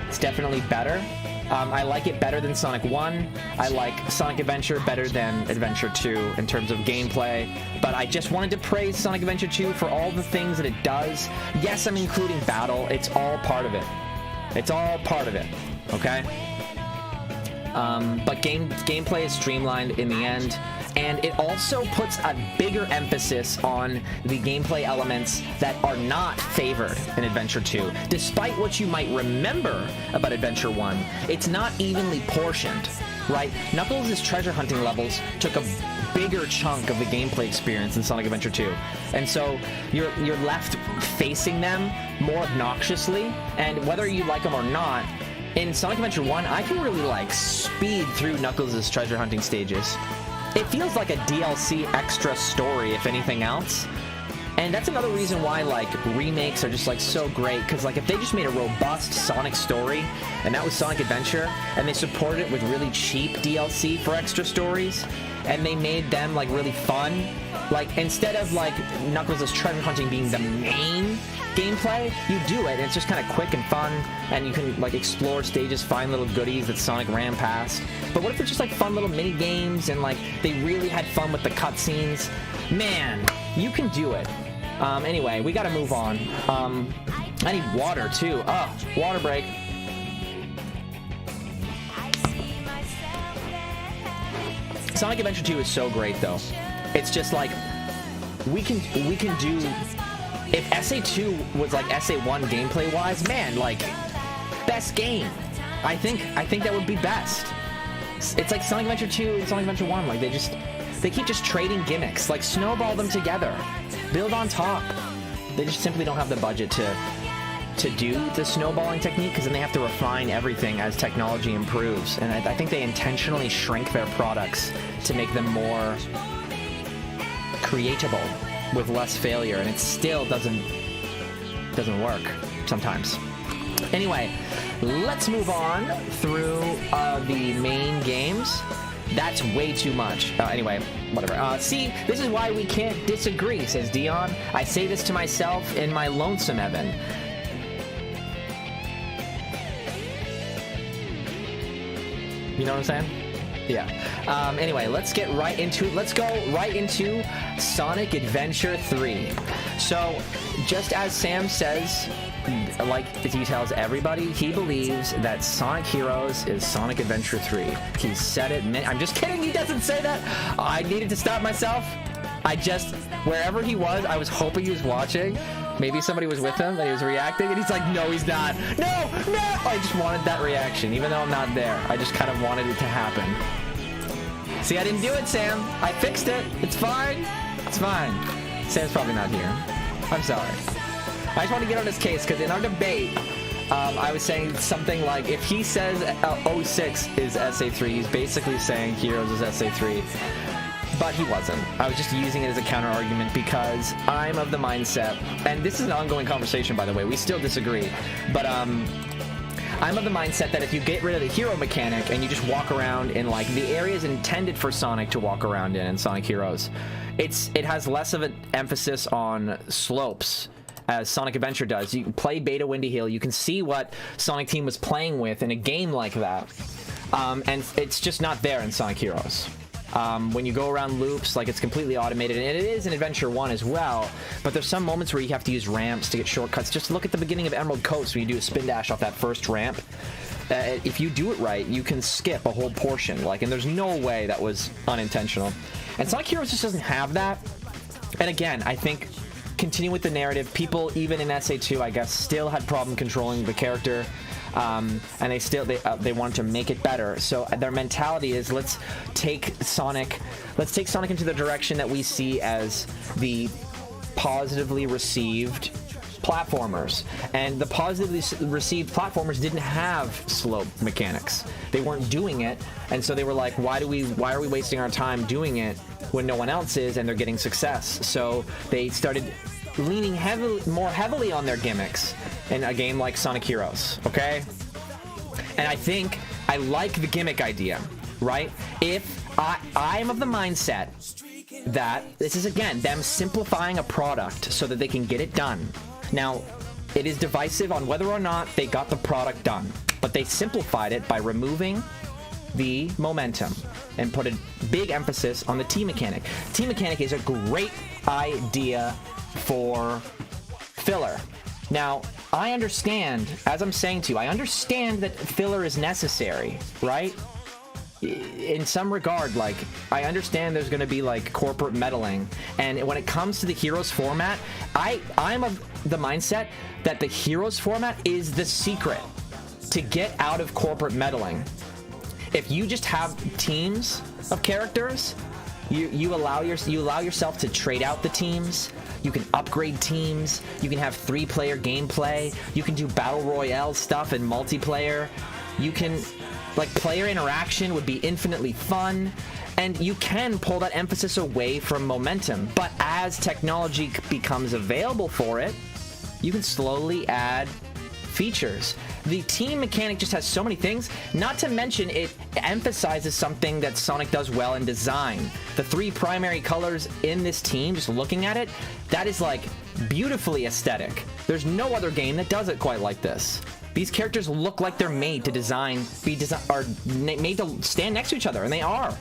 It's definitely better. I like it better than Sonic 1. I like Sonic Adventure better than Adventure 2 in terms of gameplay. But I just wanted to praise Sonic Adventure 2 for all the things that it does. Yes, I'm including battle. It's all part of it. It's all part of it. Okay? But gameplay is streamlined in the end. And it also puts a bigger emphasis on the gameplay elements that are not favored in Adventure 2. Despite what you might remember about Adventure 1, it's not evenly portioned, right? Knuckles' treasure hunting levels took a bigger chunk of the gameplay experience in Sonic Adventure 2. And so you're left facing them more obnoxiously, and whether you like them or not, in Sonic Adventure 1, I can really, like, speed through Knuckles' treasure hunting stages. It feels like a DLC extra story, if anything else. And that's another reason why, like, remakes are just, like, so great. Because, like, if they just made a robust Sonic story, and that was Sonic Adventure, and they supported it with really cheap DLC for extra stories, and they made them, like, really fun, like, instead of, like, Knuckles' treasure hunting being the main gameplay, you do it, and it's just kind of quick and fun, and you can, like, explore stages, find little goodies that Sonic ran past. But what if it's just, like, fun little mini games, and, like, they really had fun with the cutscenes? Man, you can do it. Anyway, we gotta move on. I need water, too. Oh, water break. Sonic Adventure 2 is so great, though. It's just, like, we can do... If SA2 was like SA1 gameplay-wise, man, like, best game. I think that would be best. It's like Sonic Adventure 2 and Sonic Adventure 1. Like, they keep just trading gimmicks. Like, snowball them together. Build on top. They just simply don't have the budget to do the snowballing technique, because then they have to refine everything as technology improves. And I think they intentionally shrink their products to make them more creatable, with less failure, and it still doesn't work sometimes. Anyway, let's move on through the main games. That's way too much. Anyway, whatever. See, this is why we can't disagree, says Dion. I say this to myself in my lonesome Evan. You know what I'm saying? Yeah. Anyway, let's get right into it. Let's go right into Sonic Adventure 3. So, just as Sam says, like he tells everybody, he believes that Sonic Heroes is Sonic Adventure 3. He said it. I'm just kidding. He doesn't say that. I needed to stop myself. Wherever he was, I was hoping he was watching. Maybe somebody was with him and he was reacting, and he's like, no, he's not. No! I just wanted that reaction, even though I'm not there. I just kind of wanted it to happen. See, I didn't do it, Sam. I fixed it. It's fine. It's fine. Sam's probably not here. I'm sorry. I just want to get on his case, because in our debate, I was saying something like, if he says 06 is SA3, he's basically saying Heroes is SA3. But he wasn't. I was just using it as a counter argument because I'm of the mindset, and this is an ongoing conversation, by the way, we still disagree, but I'm of the mindset that if you get rid of the hero mechanic and you just walk around in, like, the areas intended for Sonic to walk around in Sonic Heroes, it has less of an emphasis on slopes as Sonic Adventure does. You can play Beta Windy Hill, you can see what Sonic Team was playing with in a game like that, and it's just not there in Sonic Heroes. When you go around loops, like, it's completely automated, and it is in Adventure 1 as well, but there's some moments where you have to use ramps to get shortcuts. Just look at the beginning of Emerald Coast when you do a spin dash off that first ramp. If you do it right, you can skip a whole portion, like, and there's no way that was unintentional. And Sonic Heroes just doesn't have that. And again, I think, continuing with the narrative, people, even in SA2, I guess, still had problem controlling the character. And they wanted to make it better. So their mentality is, let's take Sonic into the direction that we see as the positively received platformers. And the positively received platformers didn't have slope mechanics. They weren't doing it, and so they were like, why are we wasting our time doing it when no one else is and they're getting success? So they started leaning more heavily on their gimmicks in a game like Sonic Heroes, okay? And I think I like the gimmick idea, right? If I'm of the mindset that this is, again, them simplifying a product so that they can get it done. Now, it is divisive on whether or not they got the product done, but they simplified it by removing the momentum and put a big emphasis on the team mechanic. Team mechanic is a great idea for filler. Now, I understand, as I'm saying to you, I understand that filler is necessary, right? In some regard, like, I understand there's going to be, like, corporate meddling. And when it comes to the Heroes format, I'm of the mindset that the Heroes format is the secret to get out of corporate meddling. If you just have teams of characters, you allow yourself to trade out the teams. You can upgrade teams. You can have 3-player gameplay. You can do battle royale stuff and multiplayer. You can, like, player interaction would be infinitely fun, and you can pull that emphasis away from momentum. But as technology becomes available for it, you can slowly add features. The team mechanic just has so many things, not to mention it emphasizes something that Sonic does well in design. The 3 primary colors in this team, just looking at it, that is, like, beautifully aesthetic. There's no other game that does it quite like this. These characters look like they're made to made to stand next to each other, and they are.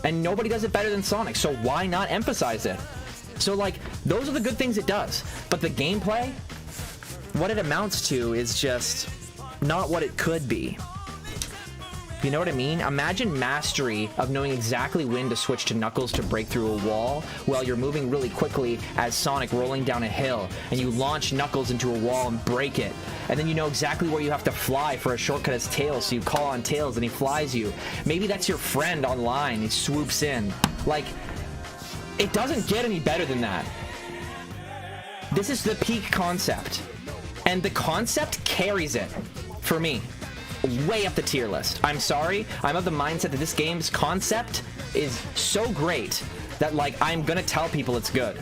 And nobody does it better than Sonic, so why not emphasize it? So, like, those are the good things it does. But the gameplay, what it amounts to is just not what it could be. You know what I mean? Imagine mastery of knowing exactly when to switch to Knuckles to break through a wall while you're moving really quickly as Sonic rolling down a hill, and you launch Knuckles into a wall and break it. And then you know exactly where you have to fly for a shortcut as Tails, so you call on Tails and he flies you. Maybe that's your friend online, he swoops in. Like, it doesn't get any better than that. This is the peak concept. And the concept carries it, for me, way up the tier list. I'm sorry, I'm of the mindset that this game's concept is so great that, like, I'm gonna tell people it's good.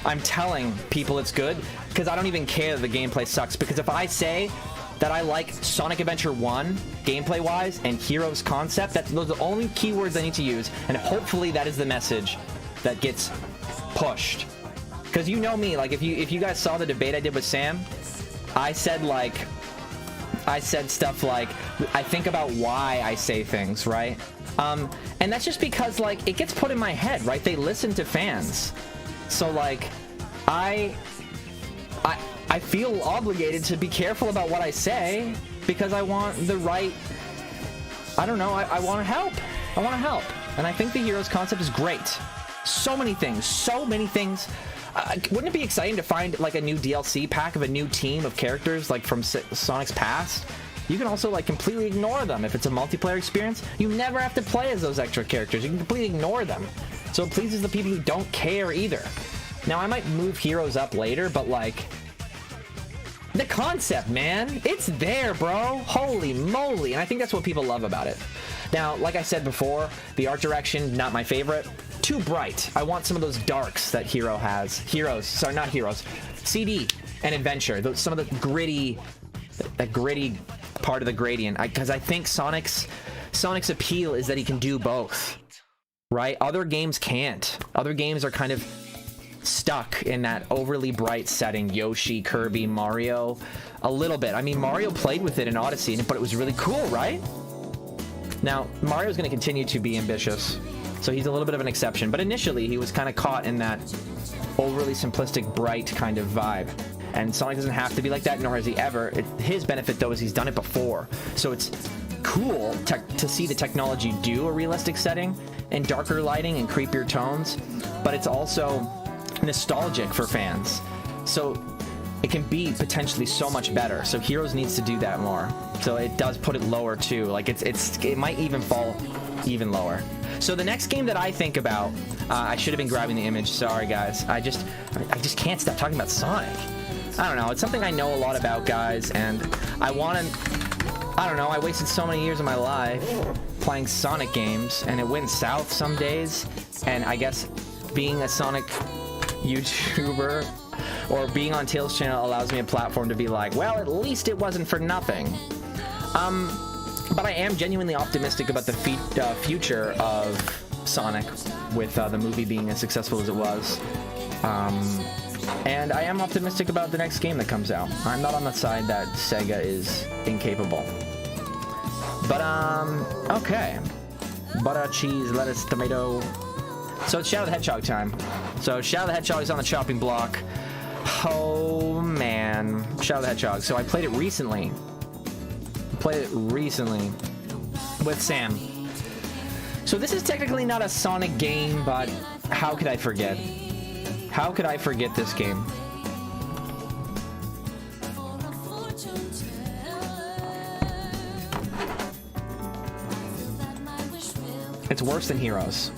I'm telling people it's good because I don't even care that the gameplay sucks, because if I say that I like Sonic Adventure 1 gameplay-wise and Heroes concept, those are the only keywords I need to use, and hopefully that is the message that gets pushed. Because you know me, like, if you guys saw the debate I did with Sam, I said stuff like, I think about why I say things, right? And that's just because, like, it gets put in my head, right? They listen to fans. So, like, I feel obligated to be careful about what I say because I want the right, I don't know, I want to help. I want to help. And I think the Heroes concept is great. So many things. Wouldn't it be exciting to find, like, a new DLC pack of a new team of characters, like, from Sonic's past? You can also, like, completely ignore them. If it's a multiplayer experience, you never have to play as those extra characters. You can completely ignore them. So it pleases the people who don't care either. Now, I might move Heroes up later, but, like, the concept, man, it's there, bro. Holy moly. And I think that's what people love about it. Now, like I said before, the art direction, not my favorite. Too bright. I want some of those darks that CD and Adventure. Some of the gritty part of the gradient. Because I think Sonic's appeal is that he can do both, right? Other games can't. Other games are kind of stuck in that overly bright setting. Yoshi, Kirby, Mario, a little bit. I mean, Mario played with it in Odyssey, but it was really cool, right? Now, Mario's going to continue to be ambitious, so he's a little bit of an exception. But initially, he was kind of caught in that overly simplistic, bright kind of vibe. And Sonic doesn't have to be like that, nor has he ever. His benefit, though, is he's done it before. So it's cool to see the technology do a realistic setting and darker lighting and creepier tones. But it's also nostalgic for fans. So it can be potentially so much better. So Heroes needs to do that more. So it does put it lower, too. Like, it might even fall even lower. So the next game that I think about, I should have been grabbing the image. Sorry, guys. I just can't stop talking about Sonic. I don't know. It's something I know a lot about, guys, and I don't know. I wasted so many years of my life playing Sonic games, and it went south some days. And I guess being a Sonic YouTuber or being on Tails' channel allows me a platform to be like, well, at least it wasn't for nothing. But I am genuinely optimistic about the future of Sonic, with the movie being as successful as it was. And I am optimistic about the next game that comes out. I'm not on the side that Sega is incapable. But, okay. Butter, cheese, lettuce, tomato. So it's Shadow the Hedgehog time. So Shadow the Hedgehog is on the chopping block. Oh, man. Shadow the Hedgehog. So I played it recently. With Sam. So this is technically not a Sonic game, but how could I forget? How could I forget this game? It's worse than Heroes.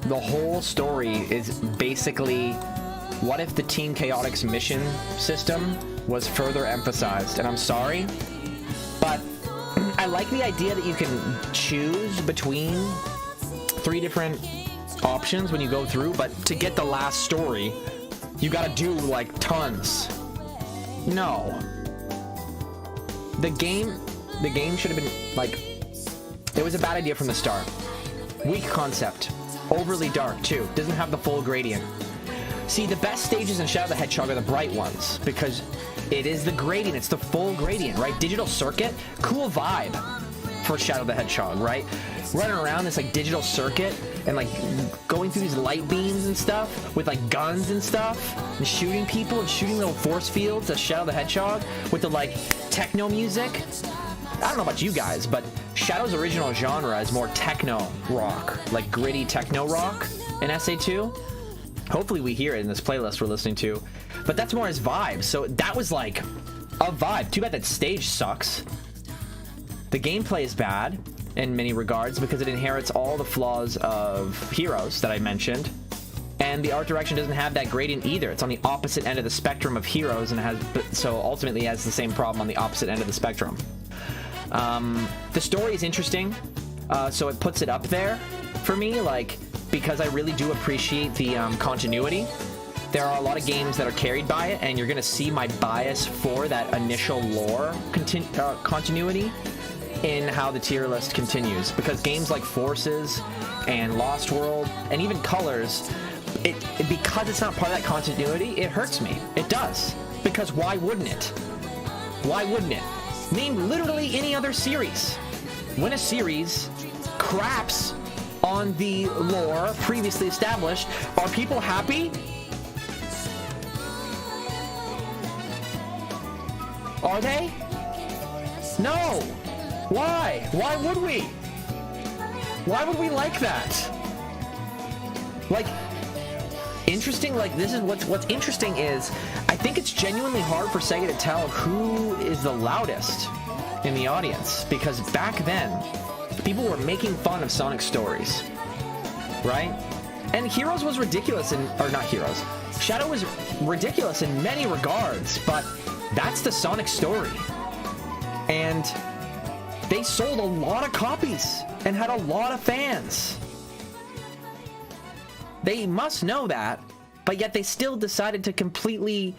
The whole story is basically, what if the Team Chaotix mission system was further emphasized? And I'm sorry, but I like the idea that you can choose between 3 different options when you go through, but to get the last story, you gotta do like tons. No. The game should have been like, it was a bad idea from the start. Weak concept. Overly dark too. Doesn't have the full gradient. See, the best stages in Shadow the Hedgehog are the bright ones, because it is the gradient. It's the full gradient, right? Digital circuit, cool vibe for Shadow the Hedgehog, right? Running around this like digital circuit and like going through these light beams and stuff with like guns and stuff and shooting people and shooting little force fields. That's Shadow the Hedgehog with the like techno music. I don't know about you guys, but Shadow's original genre is more techno rock, like gritty techno rock in SA2. Hopefully we hear it in this playlist we're listening to, but that's more his vibe. So that was like a vibe. Too bad that stage sucks. The gameplay is bad in many regards because it inherits all the flaws of Heroes that I mentioned, and the art direction doesn't have that gradient either. It's on the opposite end of the spectrum of Heroes, and so ultimately has the same problem on the opposite end of the spectrum. The story is interesting, so it puts it up there for me, like, because I really do appreciate the continuity. There are a lot of games that are carried by it, and you're gonna see my bias for that initial lore continuity in how the tier list continues, because games like Forces and Lost World and even Colors, because it's not part of that continuity, it hurts me. It does, because why wouldn't it? Why wouldn't it? Name literally any other series. When a series craps on the lore previously established, are people happy? Are they? No. Why? Why would we? Why would we like that? Like, interesting, like, this is what's interesting is, I think it's genuinely hard for Sega to tell who is the loudest in the audience, because back then, people were making fun of Sonic stories, right? And Heroes was ridiculous or not Heroes, Shadow was ridiculous in many regards, but that's the Sonic story. And they sold a lot of copies and had a lot of fans. They must know that, but yet they still decided to completely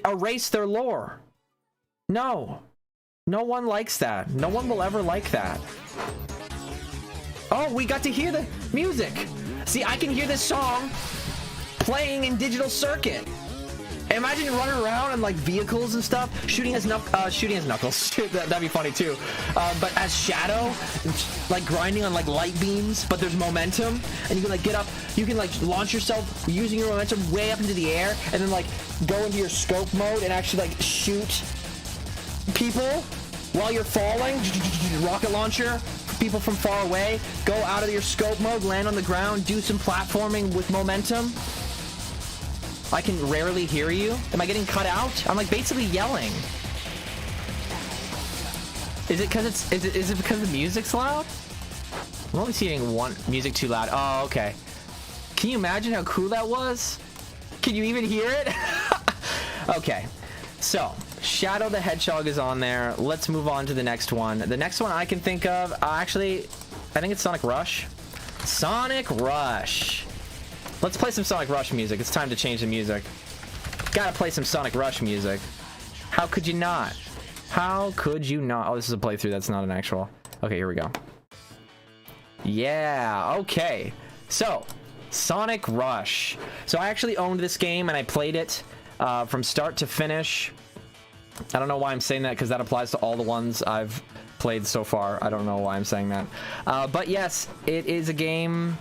erase their lore. No. No one likes that. No one will ever like that. Oh, we got to hear the music. See, I can hear this song playing in digital circuit. Imagine running around in like vehicles and stuff, shooting as Knuckles. That'd be funny too. But as Shadow, like grinding on like light beams, but there's momentum, and you can like get up, you can like launch yourself using your momentum way up into the air, and then like go into your scope mode and actually like shoot people while you're falling. Rocket launcher, people from far away, go out of your scope mode, land on the ground, do some platforming with momentum. I can rarely hear you. Am I getting cut out? I'm like basically yelling. Is it because is it because the music's loud? I'm only seeing one music too loud. Oh, okay. Can you imagine how cool that was? Can you even hear it? Okay. So, Shadow the Hedgehog is on there. Let's move on to the next one. The next one I can think of, actually, I think it's Sonic Rush. Sonic Rush. Let's play some Sonic Rush music. It's time to change the music. Gotta play some Sonic Rush music. How could you not? How could you not? Oh, this is a playthrough. That's not an actual. Okay, here we go. Yeah, okay. So, Sonic Rush. So I actually owned this game and I played it from start to finish. I don't know why I'm saying that because that applies to all the ones I've played so far. I don't know why I'm saying that. But yes, it is a game.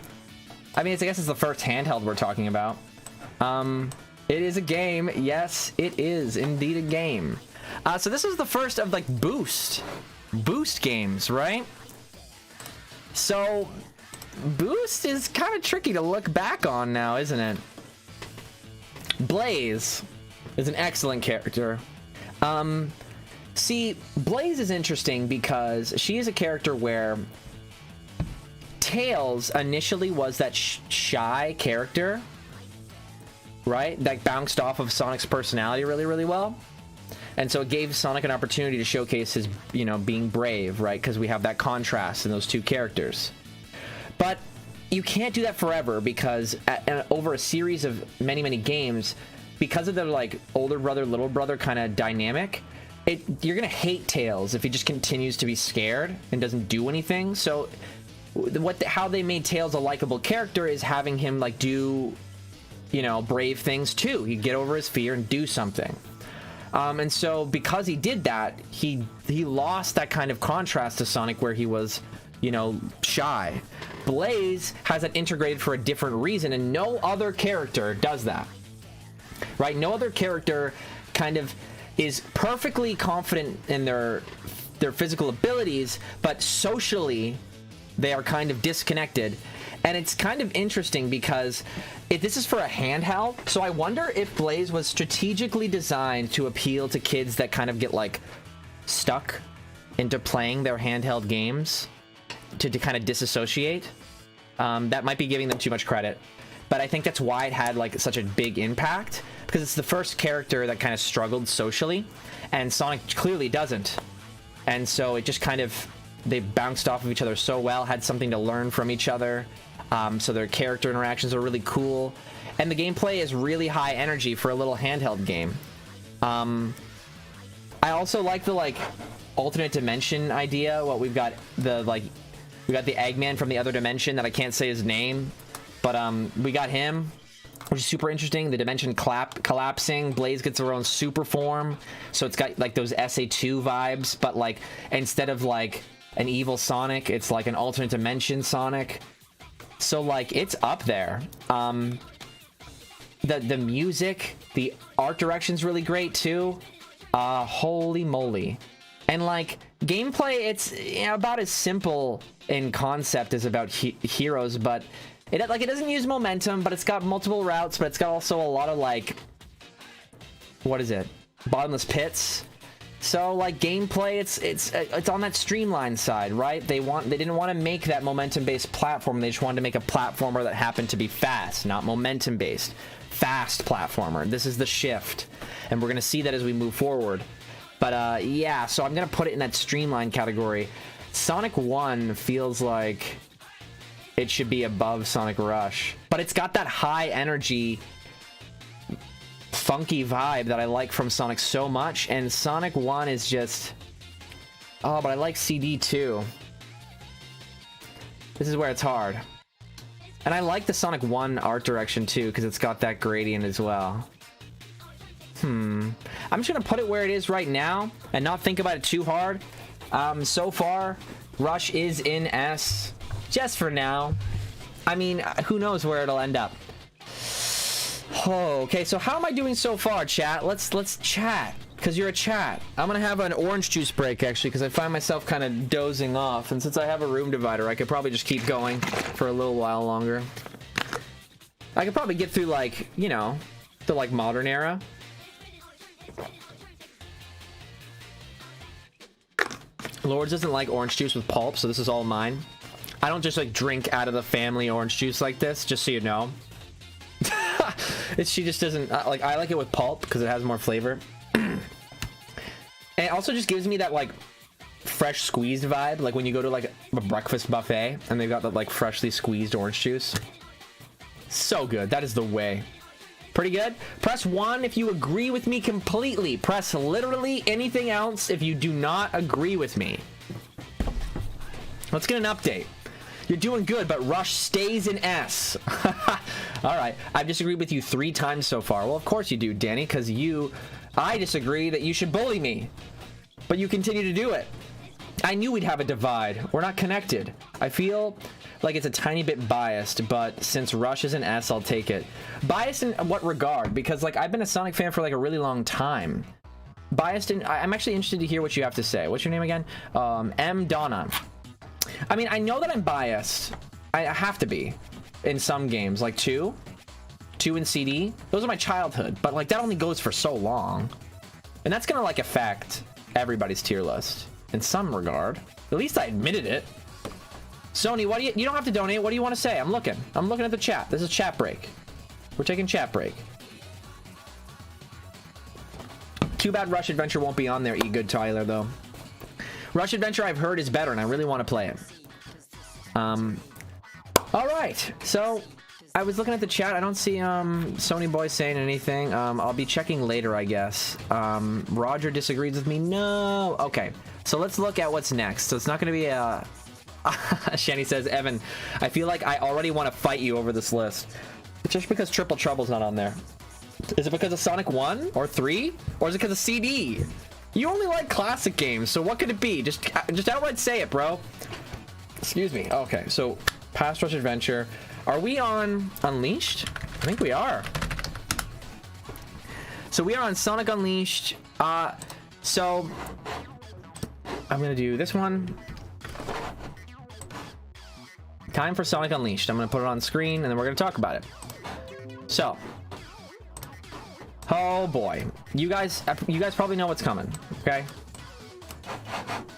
I mean, I guess it's the first handheld we're talking about. It is a game. Yes, it is indeed a game. So this is the first of like boost games, right? So Boost is kind of tricky to look back on now, isn't it? Blaze is an excellent character. See, Blaze is interesting because she is a character where Tails initially was that shy character, right? That bounced off of Sonic's personality really, really well. And so it gave Sonic an opportunity to showcase his, you know, being brave, right? Because we have that contrast in those two characters. But you can't do that forever because over a series of many, many games, because of their like older brother, little brother kind of dynamic, you're gonna hate Tails if he just continues to be scared and doesn't do anything. So how they made Tails a likable character is having him like do, you know, brave things too. He'd get over his fear and do something. And so because he did that, he lost that kind of contrast to Sonic where he was, you know, shy. Blaze has that integrated for a different reason, and no other character does that, right? No other character kind of is perfectly confident in their physical abilities, but socially they are kind of disconnected. And it's kind of interesting because this is for a handheld, so I wonder if Blaze was strategically designed to appeal to kids that kind of get like stuck into playing their handheld games to kind of disassociate. That might be giving them too much credit, but I think that's why it had like such a big impact, because it's the first character that kind of struggled socially, and Sonic clearly doesn't. And so it just kind of, they bounced off of each other so well, had something to learn from each other. So their character interactions are really cool, and the gameplay is really high energy for a little handheld game. I also like the like alternate dimension idea. Well, we got the Eggman from the other dimension that I can't say his name, but we got him, which is super interesting. The dimension collapsing. Blaze gets her own super form, so it's got like those SA2 vibes, but like instead of like an evil Sonic, it's like an alternate dimension Sonic. So like it's up there. The music, the art direction's really great too. Holy moly. And like gameplay, it's, you know, about as simple in concept as about Heroes, but it doesn't use momentum, but it's got multiple routes, but it's got also a lot of like, what is it, bottomless pits. So like gameplay, it's on that streamlined side, right? They didn't want to make that momentum based platform. They just wanted to make a platformer that happened to be fast, not momentum based. Fast platformer. This is the shift, and we're gonna see that as we move forward. But yeah, so I'm gonna put it in that streamlined category. Sonic 1 feels like it should be above Sonic Rush, but it's got that high energy, funky vibe that I like from Sonic so much, and Sonic 1 is just, oh, but I like CD too. This is where it's hard. And I like the Sonic 1 art direction too, because it's got that gradient as well. I'm just gonna put it where it is right now and not think about it too hard. So far, Rush is in S, just for now. I mean, who knows where it'll end up. Oh, okay, so how am I doing so far, chat? Let's chat, because you're a chat. I'm gonna have an orange juice break, actually, because I find myself kind of dozing off, and since I have a room divider, I could probably just keep going for a little while longer. I could probably get through, like, you know, the, like, modern era. Lourdes doesn't like orange juice with pulp, so this is all mine. I don't just, like, drink out of the family orange juice like this, just so you know. She just doesn't like. I like it with pulp because it has more flavor, and it also just gives me that like fresh squeezed vibe, like when you go to like a breakfast buffet and they've got that like freshly squeezed orange juice. So good. That is the way. Pretty good. Press 1 if you agree with me completely. Press literally anything else if you do not agree with me. Let's get an update. You're doing good, but Rush stays in S. All right. I've disagreed with you 3 times so far. Well, of course you do, Danny, because I disagree that you should bully me. But you continue to do it. I knew we'd have a divide. We're not connected. I feel like it's a tiny bit biased, but since Rush is an S, I'll take it. Biased in what regard? Because, like, I've been a Sonic fan for, like, a really long time. Biased in... I'm actually interested to hear what you have to say. What's your name again? M. Donna. I mean, I know that I'm biased. I have to be in some games, like 2 in CD. Those are my childhood, but, like, that only goes for so long. And that's gonna, like, affect everybody's tier list in some regard. At least I admitted it. Sony, what do you don't have to donate. What do you want to say? I'm looking at the chat. This is chat break. We're taking chat break. Too bad Rush Adventure won't be on there, Good Tyler, though. Rush Adventure I've heard is better, and I really want to play it. All right. So I was looking at the chat. I don't see Sony Boy saying anything. I'll be checking later, I guess. Roger disagrees with me. No. Okay. So let's look at what's next. So it's not going to be a... Shani says, Evan, I feel like I already want to fight you over this list. Just because Triple Trouble's not on there. Is it because of Sonic 1 or 3? Or is it because of CD? You only like classic games, so what could it be? Just outright say it, bro. Excuse me. Okay, so Past Rush Adventure. Are we on Unleashed? I think we are. So we are on Sonic Unleashed. So I'm gonna do this one. Time for Sonic Unleashed. I'm gonna put it on screen and then we're gonna talk about it. So, oh boy, you guys probably know what's coming. Okay,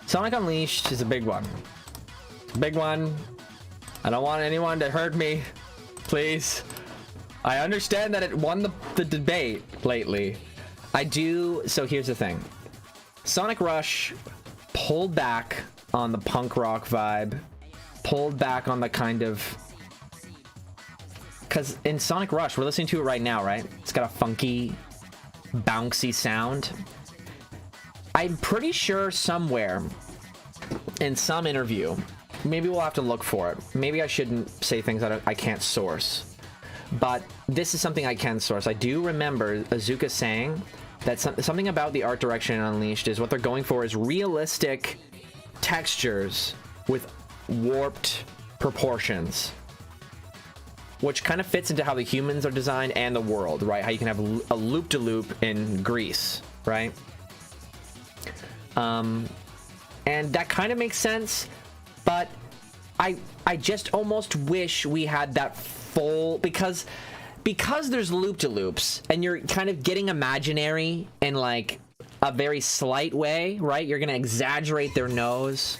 Sonic Unleashed is a big one. Big one. I don't want anyone to hurt me, please. I understand that it won the debate lately. I do. So here's the thing. Sonic Rush pulled back on the punk rock vibe. Pulled back on the kind of... Because in Sonic Rush, we're listening to it right now, right? It's got a funky, bouncy sound. I'm pretty sure somewhere in some interview, maybe we'll have to look for it. Maybe I shouldn't say things that I can't source. But this is something I can source. I do remember Azuka saying that something about the art direction in Unleashed is what they're going for is realistic textures with warped proportions, which kind of fits into how the humans are designed and the world, right? How you can have a loop-de-loop in Greece, right? And that kind of makes sense, but I just almost wish we had that full, because there's loop-de-loops and you're kind of getting imaginary in like a very slight way, right? You're gonna exaggerate their nose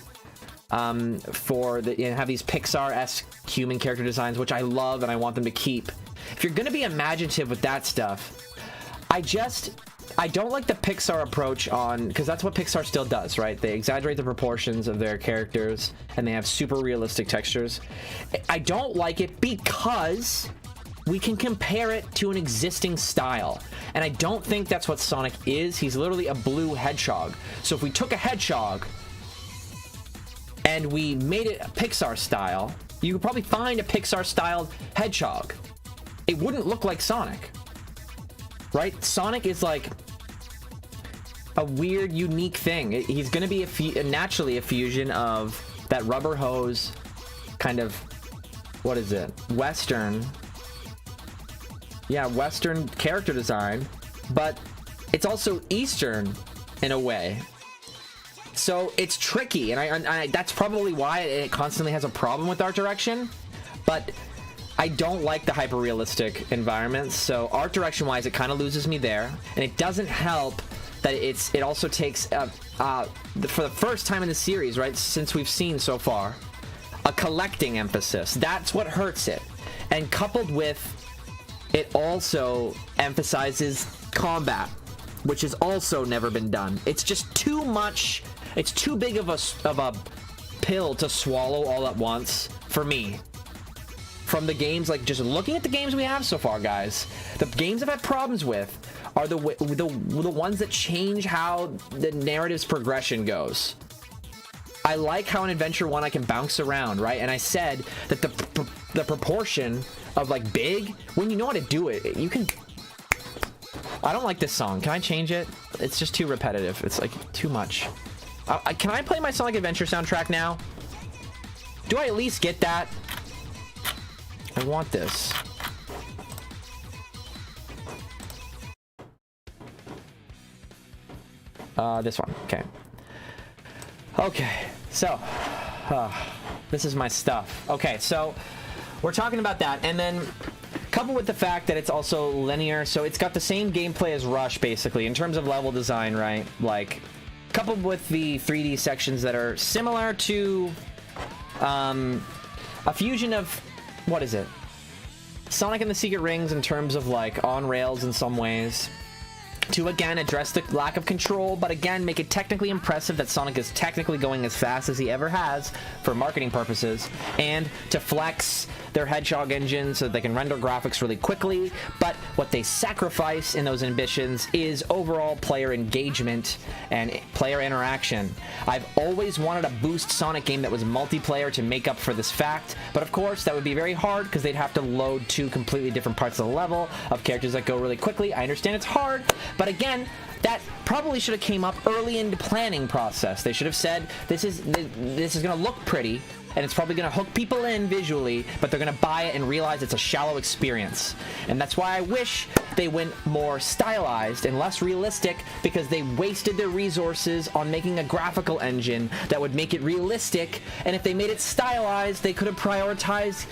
for the, have these Pixar-esque human character designs, which I love and I want them to keep. If you're gonna be imaginative with that stuff, I don't like the Pixar approach on, because that's what Pixar still does, right? They exaggerate the proportions of their characters and they have super realistic textures. I don't like it because we can compare it to an existing style, and I don't think that's what Sonic is. He's literally a blue hedgehog. So if we took a hedgehog and we made it a Pixar style, you could probably find a Pixar styled hedgehog. It wouldn't look like Sonic, right? Sonic is like a weird, unique thing. He's gonna be naturally a fusion of that rubber hose kind of, what is it? Western character design, but it's also Eastern in a way. So it's tricky, and I that's probably why it constantly has a problem with art direction, but I don't like the hyper-realistic environments, so art direction-wise, it kind of loses me there, and it doesn't help that it also takes, for the first time in the series, right, since we've seen so far, a collecting emphasis. That's what hurts it, and coupled with, it also emphasizes combat, which has also never been done. It's just too much. It's too big of a pill to swallow all at once for me. from the games, like just looking at the games we have so far, guys, the games I've had problems with are the ones that change how the narrative's progression goes. I like how in Adventure 1 I can bounce around, right? And I said that the proportion of like big, when you know how to do it, you can... I don't like this song. Can I change it? It's just too repetitive. It's like too much. Can I play my Sonic Adventure soundtrack now? Do I at least get that? I want this. This one. Okay. Okay. So, this is my stuff. Okay, so we're talking about that, and then coupled with the fact that it's also linear, so it's got the same gameplay as Rush, basically, in terms of level design, right? Like, coupled with the 3D sections that are similar to a fusion of, what is it? Sonic and the Secret Rings in terms of, like, on rails in some ways. To, again, address the lack of control, but again, make it technically impressive that Sonic is technically going as fast as he ever has for marketing purposes, and to flex their Hedgehog engine so that they can render graphics really quickly. But what they sacrifice in those ambitions is overall player engagement and player interaction. I've always wanted a Boost Sonic game that was multiplayer to make up for this fact, but of course that would be very hard because they'd have to load two completely different parts of the level of characters that go really quickly. I understand it's hard, but again, that probably should have came up early in the planning process. They should have said, this is going to look pretty, and it's probably going to hook people in visually, but they're going to buy it and realize it's a shallow experience. And that's why I wish they went more stylized and less realistic, because they wasted their resources on making a graphical engine that would make it realistic. And if they made it stylized, they could have prioritized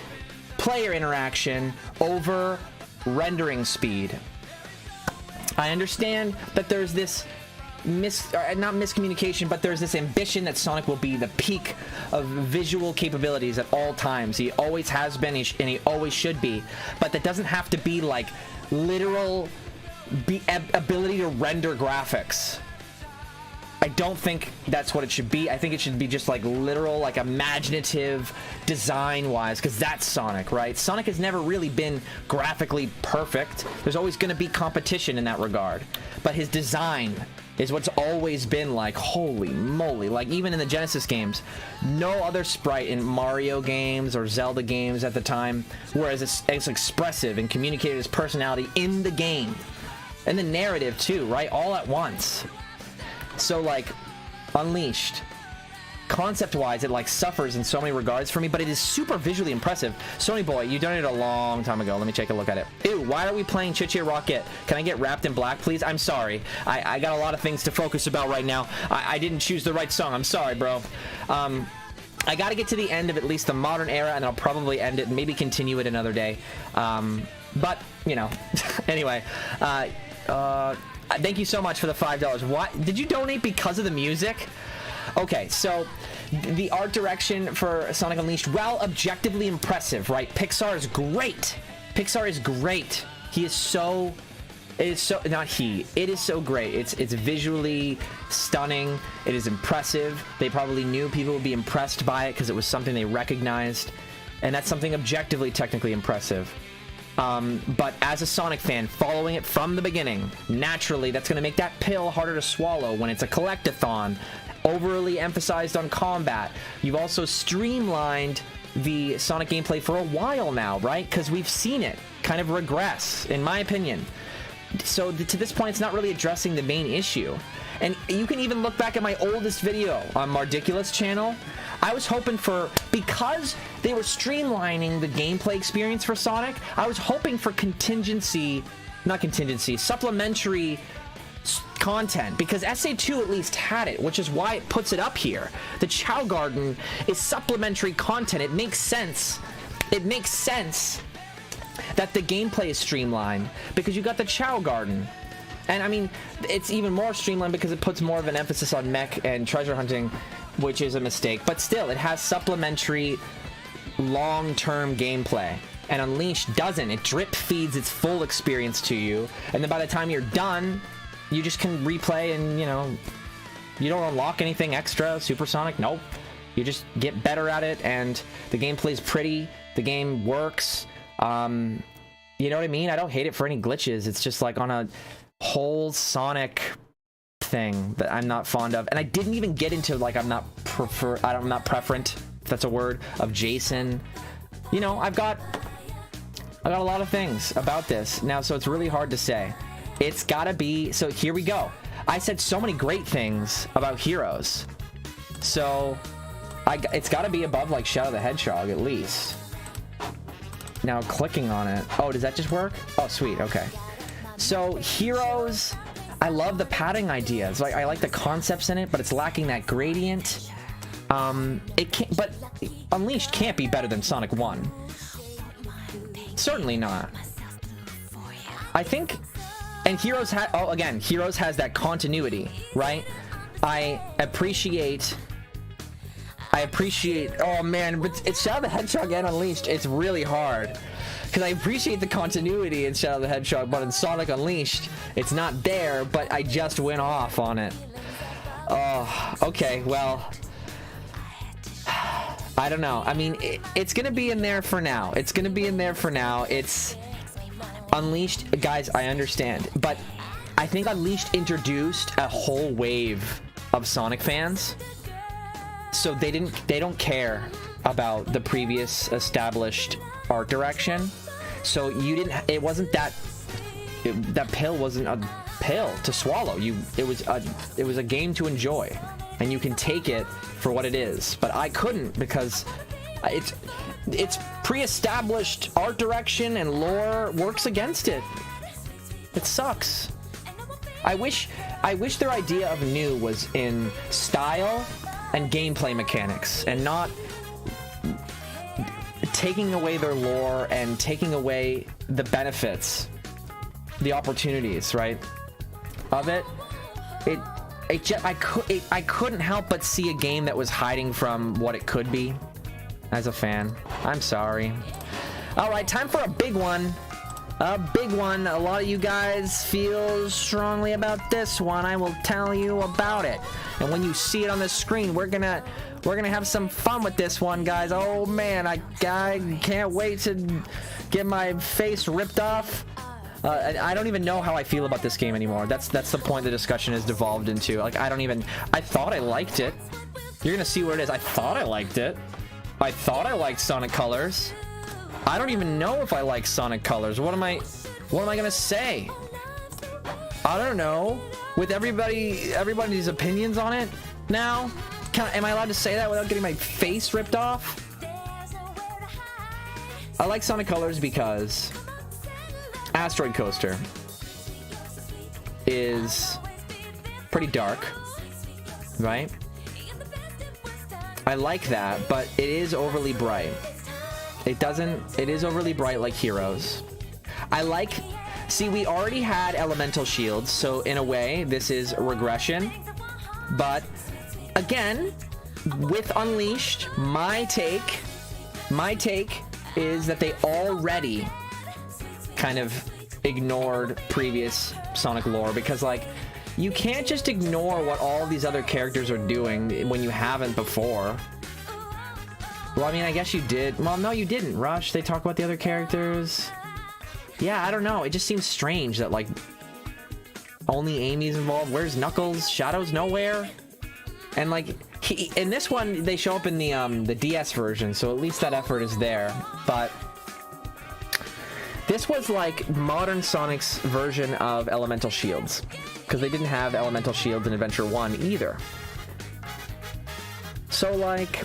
player interaction over rendering speed. I understand that there's this not miscommunication, but there's this ambition that Sonic will be the peak of visual capabilities at all times. He always has been, and he always should be. But that doesn't have to be like literal ability to render graphics. I don't think that's what it should be. I think it should be just like literal, like imaginative design-wise, because that's Sonic, right? Sonic has never really been graphically perfect. There's always going to be competition in that regard. But his design is what's always been like, holy moly. Like, even in the Genesis games, no other sprite in Mario games or Zelda games at the time were as expressive and communicated his personality in the game. And the narrative, too, right? All at once. So, like, Unleashed, concept-wise, it, like, suffers in so many regards for me, but it is super visually impressive. Sony Boy, you donated a long time ago. Let me take a look at it. Ew, why are we playing Chiche Rocket? Can I get Wrapped in Black, please? I'm sorry. I got a lot of things to focus about right now. I didn't choose the right song. I'm sorry, bro. I gotta get to the end of at least the modern era, and I'll probably end it, maybe continue it another day. But, you know, anyway, thank you so much for the $5. What? Did you donate because of the music? Okay, so the art direction for Sonic Unleashed, well, objectively impressive, right? Pixar is great. Pixar is great. It is so great. It's visually stunning. It is impressive. They probably knew people would be impressed by it because it was something they recognized, and that's something objectively technically impressive. But as a Sonic fan, following it from the beginning, naturally, that's going to make that pill harder to swallow when it's a collectathon, overly emphasized on combat. You've also streamlined the Sonic gameplay for a while now, right? Because we've seen it kind of regress, in my opinion. So to this point, it's not really addressing the main issue. And you can even look back at my oldest video on Mardiculous channel. I was hoping for, because they were streamlining the gameplay experience for Sonic, I was hoping for supplementary content, because SA2 at least had it, which is why it puts it up here. The Chow Garden is supplementary content. It makes sense. It makes sense that the gameplay is streamlined because you got the Chow Garden. And I mean, it's even more streamlined because it puts more of an emphasis on mech and treasure hunting, which is a mistake. But still, it has supplementary long-term gameplay. And Unleashed doesn't. It drip feeds its full experience to you. And then by the time you're done, you just can replay and, you know, you don't unlock anything extra. Supersonic, nope. You just get better at it, and the gameplay's pretty. The game works. You know what I mean? I don't hate it for any glitches. It's just like on a whole Sonic thing that I'm not fond of. And I didn't even get into like I'm not preferent, if that's a word, of Jason. You know, I got a lot of things about this now, so it's really hard to say. It's gotta be, so here we go. I said so many great things about Heroes, so it's gotta be above like Shadow the Hedgehog at least. Now clicking on it, oh, does that just work? Oh, sweet, okay. So Heroes, I love the padding idea. It's like I like the concepts in it, but it's lacking that gradient. It can't, but Unleashed can't be better than Sonic 1. Certainly not. I think, and Heroes Heroes has that continuity, right? I appreciate, oh man, but it's Shadow the Hedgehog and Unleashed. It's really hard. Because I appreciate the continuity in Shadow the Hedgehog, but in Sonic Unleashed, it's not there, but I just went off on it. Oh, okay, well, I don't know. I mean, it's going to be in there for now. It's going to be in there for now. It's Unleashed, guys, I understand. But I think Unleashed introduced a whole wave of Sonic fans. So they don't care about the previous established art direction. So it wasn't that pill wasn't a pill to swallow. It was a game to enjoy, and you can take it for what it is. But I couldn't, because it's pre-established art direction and lore works against it. It sucks. I wish their idea of new was in style and gameplay mechanics, and not taking away their lore and taking away the benefits, the opportunities, right, of it. I couldn't help but see a game that was hiding from what it could be as a fan. I'm sorry. All right, time for a big one. A big one. A lot of you guys feel strongly about this one. I will tell you about it. And when you see it on the screen, we're gonna have some fun with this one, guys. Oh man, I can't wait to get my face ripped off. I don't even know how I feel about this game anymore. That's the point the discussion has devolved into. Like, I thought I liked it. You're gonna see what it is. I thought I liked it. I thought I liked Sonic Colors. I don't even know if I like Sonic Colors. What am I gonna say? I don't know. With everybody's opinions on it now, am I allowed to say that without getting my face ripped off? I like Sonic Colors because Asteroid Coaster is pretty dark, right? I like that, but it is overly bright. It is overly bright like Heroes. See, we already had elemental shields, so in a way, this is a regression. But again, with Unleashed, my take is that they already kind of ignored previous Sonic lore, because like, you can't just ignore what all these other characters are doing when you haven't before. Well, I mean, I guess you did. Well, no, you didn't, Rush. They talk about the other characters. Yeah, I don't know. It just seems strange that, like, only Amy's involved. Where's Knuckles? Shadow's nowhere. And, like, in this one, they show up in the DS version, so at least that effort is there. But this was, like, modern Sonic's version of Elemental Shields, because they didn't have Elemental Shields in Adventure 1 either. So, like,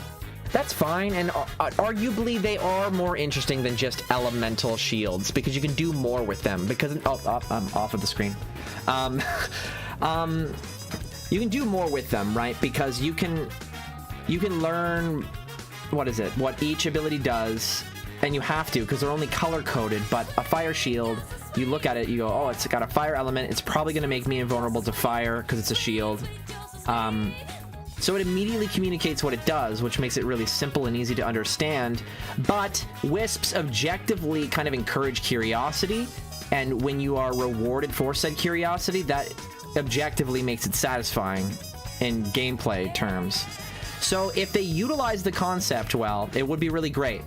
that's fine, and arguably they are more interesting than just elemental shields, because you can do more with them. Because I'm off of the screen. You can do more with them, right? Because you can learn what each ability does, and you have to, because they're only color coded. But a fire shield, you look at it, you go, oh, it's got a fire element. It's probably going to make me invulnerable to fire because it's a shield. So it immediately communicates what it does, which makes it really simple and easy to understand. But Wisps objectively kind of encourage curiosity, and when you are rewarded for said curiosity, that objectively makes it satisfying in gameplay terms. So if they utilize the concept well, it would be really great.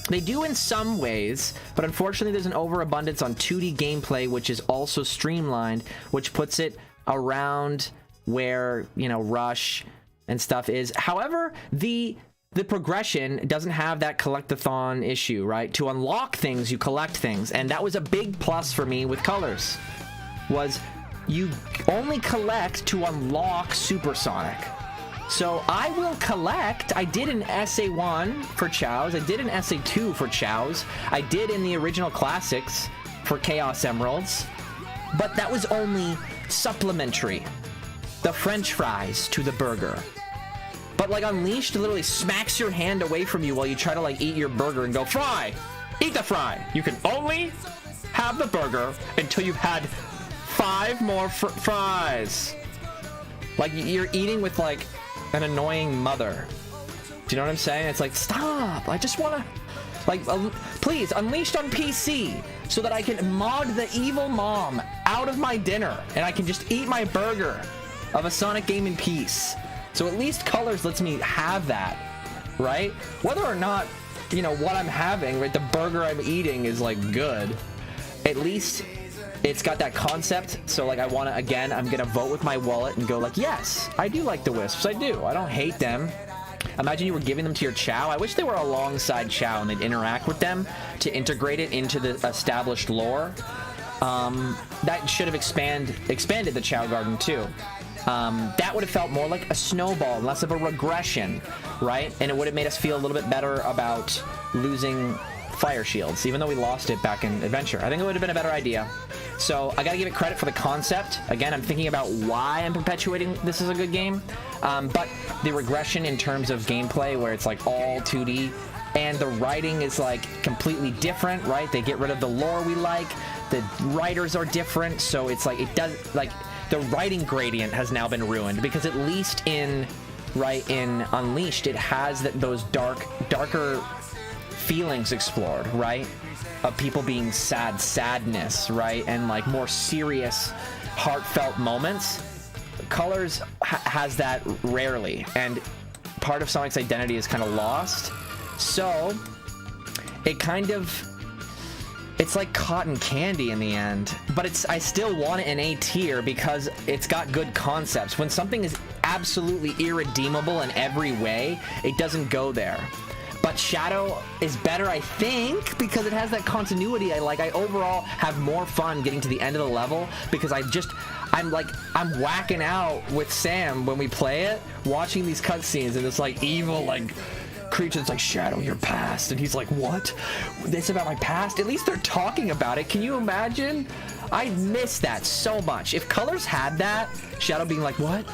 They do in some ways, but unfortunately there's an overabundance on 2D gameplay, which is also streamlined, which puts it around where, you know, Rush and stuff is. However, the progression doesn't have that collectathon issue, right? To unlock things, you collect things, and that was a big plus for me with Colors, was you only collect to unlock Supersonic. So I will collect. I did an SA1 for Chow's. I did an SA2 for Chow's. I did in the original classics for Chaos Emeralds. But that was only supplementary. The French fries to the burger. But like Unleashed literally smacks your hand away from you while you try to like eat your burger and go, fry! Eat the fry! You can only have the burger until you've had 5 more fries. Like you're eating with like an annoying mother. Do you know what I'm saying? It's like, stop! I just want to, like, please, Unleashed on PC so that I can mod the evil mom out of my dinner and I can just eat my burger of a Sonic game in peace. So at least Colors lets me have that, right? Whether or not, you know, what I'm having, right, the burger I'm eating is like good, at least it's got that concept. So like I want to, again, I'm gonna vote with my wallet and go like, yes, I do like the Wisps. I do. I don't hate them. Imagine you were giving them to your Chow. I wish they were alongside Chow and they'd interact with them to integrate it into the established lore. That should have expanded the Chow Garden too. That would have felt more like a snowball, less of a regression, right? And it would have made us feel a little bit better about losing fire shields, even though we lost it back in Adventure. I think it would have been a better idea. So I gotta give it credit for the concept. Again, I'm thinking about why I'm perpetuating this is a good game. But the regression in terms of gameplay, where it's like all 2D, and the writing is like completely different, right? They get rid of the lore we like. The writers are different, so it's like it does like the writing gradient has now been ruined, because at least in Unleashed it has those darker feelings explored, right? Of people being sadness, right? And like more serious, heartfelt moments. Colors has that rarely, and part of Sonic's identity is kind of lost. So it kind of, it's like cotton candy in the end, but I still want it in A tier because it's got good concepts. When something is absolutely irredeemable in every way, it doesn't go there. But Shadow is better, I think, because it has that continuity I like. I overall have more fun getting to the end of the level because I'm whacking out with Sam when we play it, watching these cutscenes and this like evil like creature that's like, Shadow, your past, and he's like, what? This about my past? At least they're talking about it. Can you imagine? I miss that so much. If Colors had that, Shadow being like, what?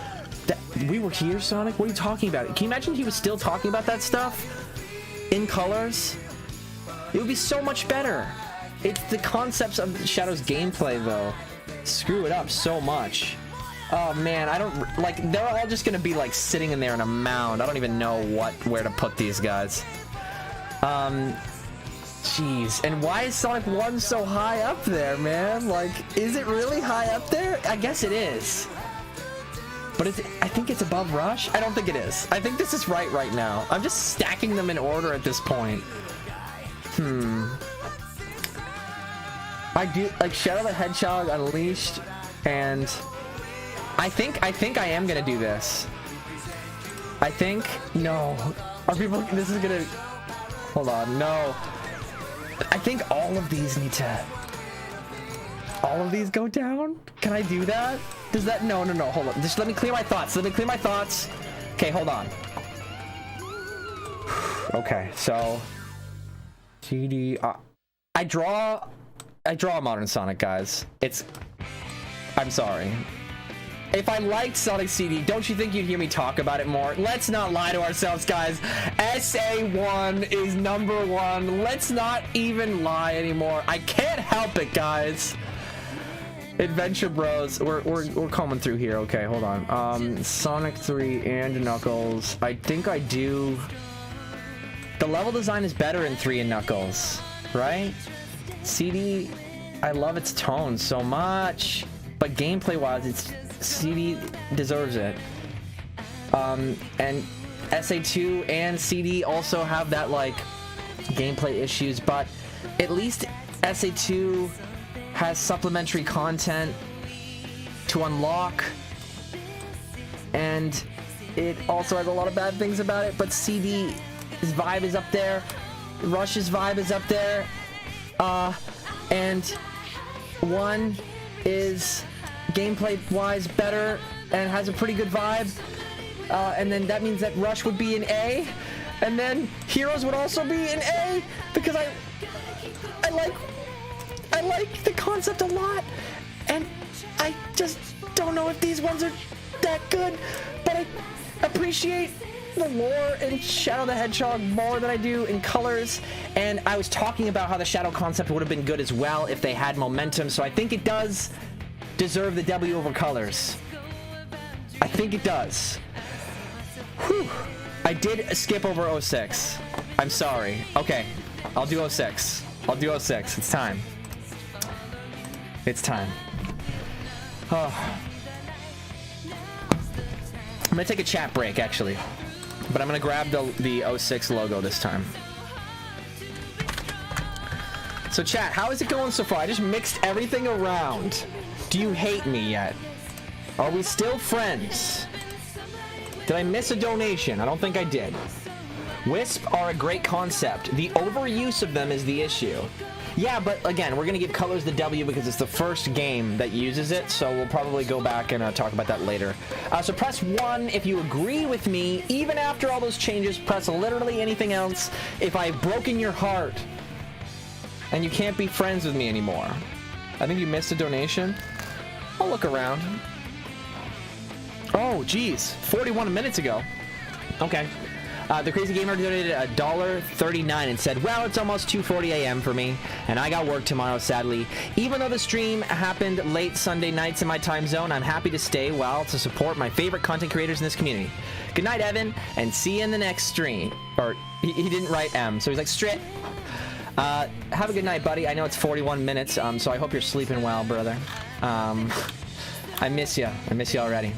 We were here, Sonic? What are you talking about? Can you imagine he was still talking about that stuff in Colors? It would be so much better. It's the concepts of Shadow's gameplay though screw it up so much. Oh man, I don't like, they're all just gonna be like sitting in there in a mound. I don't even know where to put these guys. Jeez, and why is Sonic 1 so high up there, man? Like, is it really high up there? I guess it is. But I think it's above Rush? I don't think it is. I think this is right now. I'm just stacking them in order at this point. I do like Shadow the Hedgehog, Unleashed, and I think I am gonna do this. I think, no. Are people, this is gonna, hold on, no. I think all of these all of these go down? Can I do that? Does that, no, hold on. Just let me clear my thoughts. Okay, hold on. Okay, so GD, I draw a modern Sonic, guys. I'm sorry. If I liked Sonic CD, don't you think you'd hear me talk about it more? Let's not lie to ourselves, guys. SA1 is #1. Let's not even lie anymore. I can't help it, guys. Adventure Bros, we're coming through here. Okay, hold on. Sonic 3 and Knuckles. I think I do. The level design is better in 3 and Knuckles, right? CD, I love its tone so much, but gameplay wise, CD deserves it. And SA2 and CD also have that like gameplay issues, but at least SA2 has supplementary content to unlock, and it also has a lot of bad things about it. But CD's vibe is up there, Rush's vibe is up there, and one is gameplay wise better and has a pretty good vibe, and then that means that Rush would be an A, and then Heroes would also be an A, because I like the concept a lot, and I just don't know if these ones are that good, but I appreciate the lore in Shadow the Hedgehog more than I do in Colors. And I was talking about how the Shadow concept would have been good as well if they had momentum, so I think it does deserve the W over Colors. I think it does. Whew. I did skip over 06. I'm sorry. Okay, I'll do 06. I'll do 06. It's time. It's time. Oh. I'm gonna take a chat break, actually, but I'm gonna grab the 06 logo this time. So chat, how is it going so far? I just mixed everything around. Do you hate me yet? Are we still friends? Did I miss a donation? I don't think I did. Wisp are a great concept. The overuse of them is the issue. Yeah, but again, we're going to give Colors the W because it's the first game that uses it, so we'll probably go back and talk about that later. So press 1 if you agree with me. Even after all those changes, press literally anything else if I've broken your heart and you can't be friends with me anymore. I think you missed a donation. I'll look around. Oh, geez. 41 minutes ago. Okay. The Crazy Gamer donated $1.39 and said, well, it's almost 2:40 a.m. for me, and I got work tomorrow, sadly. Even though the stream happened late Sunday nights in my time zone, I'm happy to stay well to support my favorite content creators in this community. Good night, Evan, and see you in the next stream. Or, he didn't write M, so he's like, straight. Have a good night, buddy. I know it's 41 minutes, so I hope you're sleeping well, brother. I miss you. I miss you already.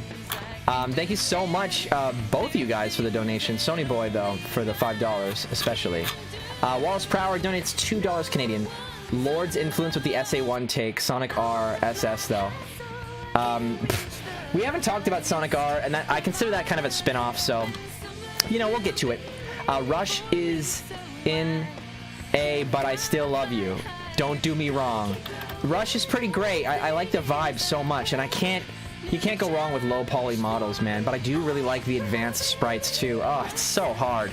Thank you so much, both of you guys, for the donation. Sony Boy, though, for the $5, especially. Wallace Prower donates $2 Canadian. Lourdes influence with the SA1 take. Sonic R, SS, though. We haven't talked about Sonic R, and I consider that kind of a spin-off, so, you know, we'll get to it. Rush is in A, but I still love you. Don't do me wrong. Rush is pretty great. I like the vibe so much, and you can't go wrong with low poly models, man, but I do really like the advanced sprites too. Oh, it's so hard.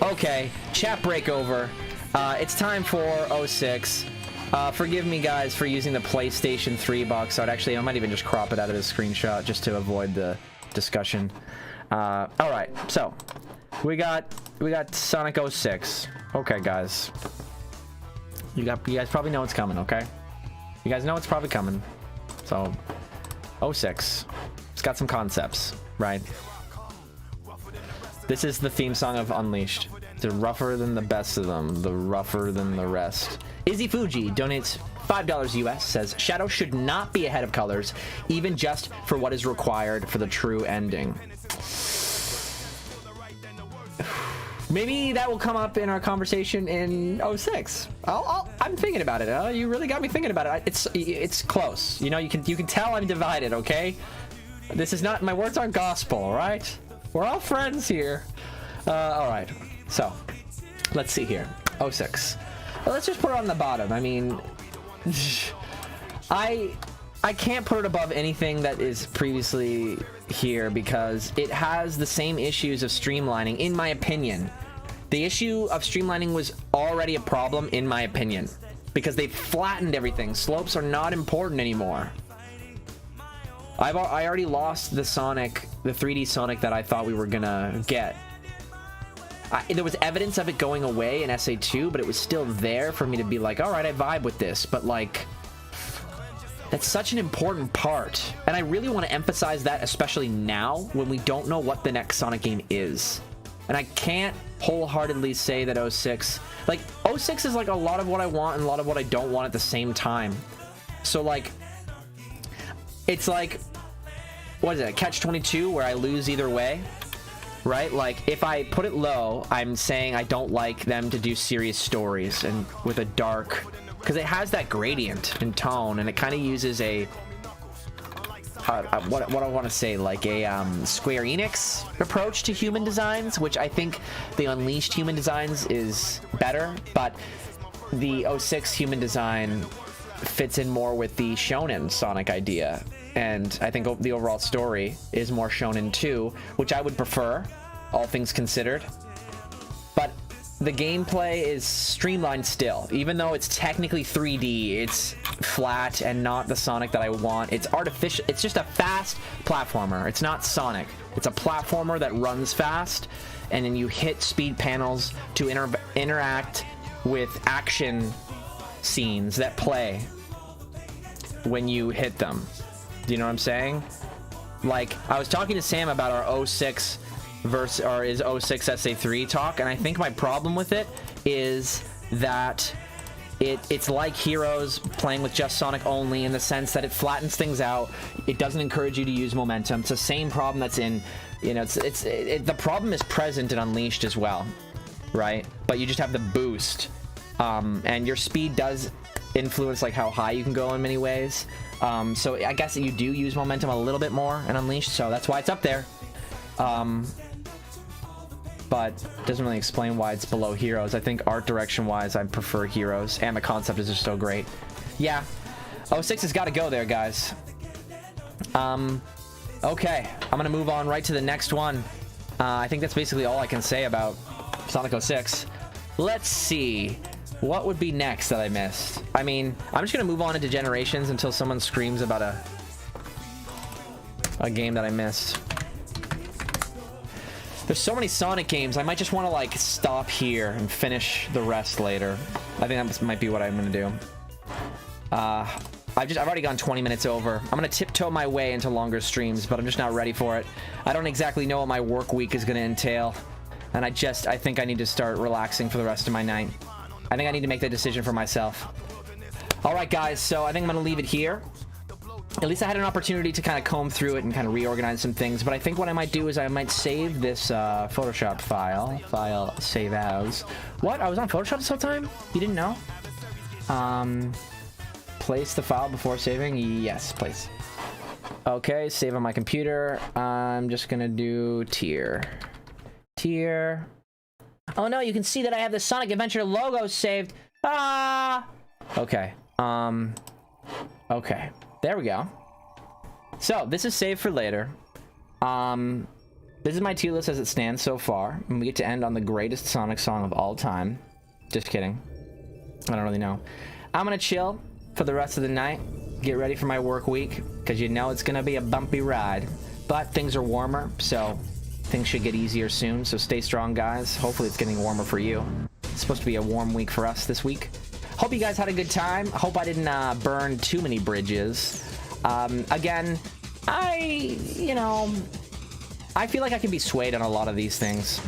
Okay, chat break over. It's time for 06. Forgive me, guys, for using the PlayStation 3 box art. Actually, I might even just crop it out of this screenshot just to avoid the discussion. All right, so we got Sonic 06. Okay, guys. You guys probably know it's coming, okay? You guys know it's probably coming. So 06. It's got some concepts, right? This is the theme song of Unleashed. The rougher than the best of them, the rougher than the rest. Izzy Fuji donates $5 US, says, Shadow should not be ahead of Colors, even just for what is required for the true ending. Maybe that will come up in our conversation in 06. I'm thinking about it. You really got me thinking about it. It's close. You know, you can tell I'm divided. Okay, this is not, my words aren't gospel. All right, we're all friends here. All right, so let's see here. 06. Well, let's just put it on the bottom. I mean, I can't put it above anything that is previously here because it has the same issues of streamlining, in my opinion. The issue of streamlining was already a problem, in my opinion, because they've flattened everything. Slopes are not important anymore. I already lost the Sonic, the 3D Sonic that I thought we were gonna get. There was evidence of it going away in SA2, but it was still there for me to be like, all right, I vibe with this, but like, that's such an important part, and I really want to emphasize that, especially now when we don't know what the next Sonic game is. And I can't wholeheartedly say that 06, like 06 is like a lot of what I want and a lot of what I don't want at the same time. So like, it's like, what is it, a catch-22 where I lose either way? right? Like, if I put it low, I'm saying I don't like them to do serious stories and with a dark, because it has that gradient in tone, and it kind of uses a what I want to say, like a Square Enix approach to human designs, which I think the Unleashed human designs is better, but the 06 human design fits in more with the shonen Sonic idea, and I think the overall story is more shonen too, which I would prefer, all things considered. But the gameplay is streamlined still, even though it's technically 3D. It's flat and not the Sonic that I want. It's artificial. It's just a fast platformer. It's not Sonic. It's a platformer that runs fast, and then you hit speed panels to interact with action scenes that play when you hit them. Do you know what I'm saying? Like, I was talking to Sam about our 06 versus, or is 06 SA3 talk, and I think my problem with it is that it's like Heroes playing with just Sonic only, in the sense that it flattens things out. It doesn't encourage you to use momentum. It's the same problem that's in, you know, the problem is present in Unleashed as well, right? But you just have the boost, and your speed does influence like how high you can go in many ways. So I guess that you do use momentum a little bit more in Unleashed, so that's why it's up there. But doesn't really explain why it's below Heroes. I think art direction wise I prefer Heroes, and the concept is just so great. Yeah, 06 has got to go there, guys. Okay, I'm gonna move on right to the next one. I think that's basically all I can say about Sonic 06. Let's see, what would be next that I missed? I mean, I'm just gonna move on into Generations until someone screams about a game that I missed. There's so many Sonic games, I might just want to like stop here and finish the rest later. I think that might be what I'm gonna do. I've already gone 20 minutes over. I'm gonna tiptoe my way into longer streams, but I'm just not ready for it. I don't exactly know what my work week is gonna entail, and I think I need to start relaxing for the rest of my night. I think I need to make that decision for myself. All right, guys, so I think I'm gonna leave it here. At least I had an opportunity to kind of comb through it and kind of reorganize some things, but I think what I might do is I might save this Photoshop file save as. What? I was on Photoshop this whole time? You didn't know? Place the file before saving? Yes, place. Okay, save on my computer. I'm just gonna do tier. Oh no, you can see that I have the Sonic Adventure logo saved. Ah! Okay. Okay. There we go. So, this is saved for later. This is my tier list as it stands so far. And we get to end on the greatest Sonic song of all time. Just kidding. I don't really know. I'm gonna chill for the rest of the night. Get ready for my work week, because you know it's gonna be a bumpy ride. But things are warmer, so things should get easier soon. So stay strong, guys. Hopefully it's getting warmer for you. It's supposed to be a warm week for us this week. Hope you guys had a good time. Hope I didn't burn too many bridges. Again, I feel like I can be swayed on a lot of these things.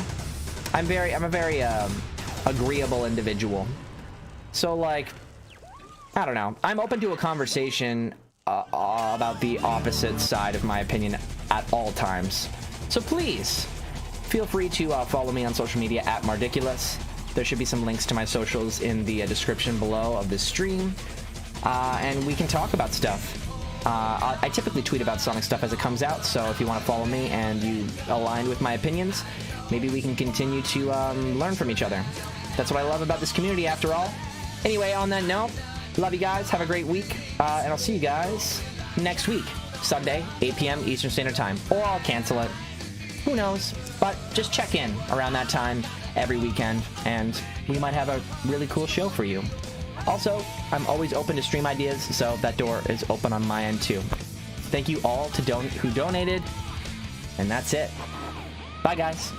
I'm a very agreeable individual. So, like, I don't know. I'm open to a conversation about the opposite side of my opinion at all times. So please, feel free to follow me on social media at Mardiculous. There should be some links to my socials in the description below of this stream, and we can talk about stuff. I typically tweet about Sonic stuff as it comes out, so if you want to follow me and you align with my opinions, maybe we can continue to learn from each other. That's what I love about this community, after all. Anyway, on that note, love you guys, have a great week, and I'll see you guys next week, Sunday, 8 p.m. Eastern Standard Time, or I'll cancel it. Who knows? But just check in around that time every weekend, and we might have a really cool show for you. Also, I'm always open to stream ideas, so that door is open on my end too. Thank you all who donated, and that's it. Bye, guys.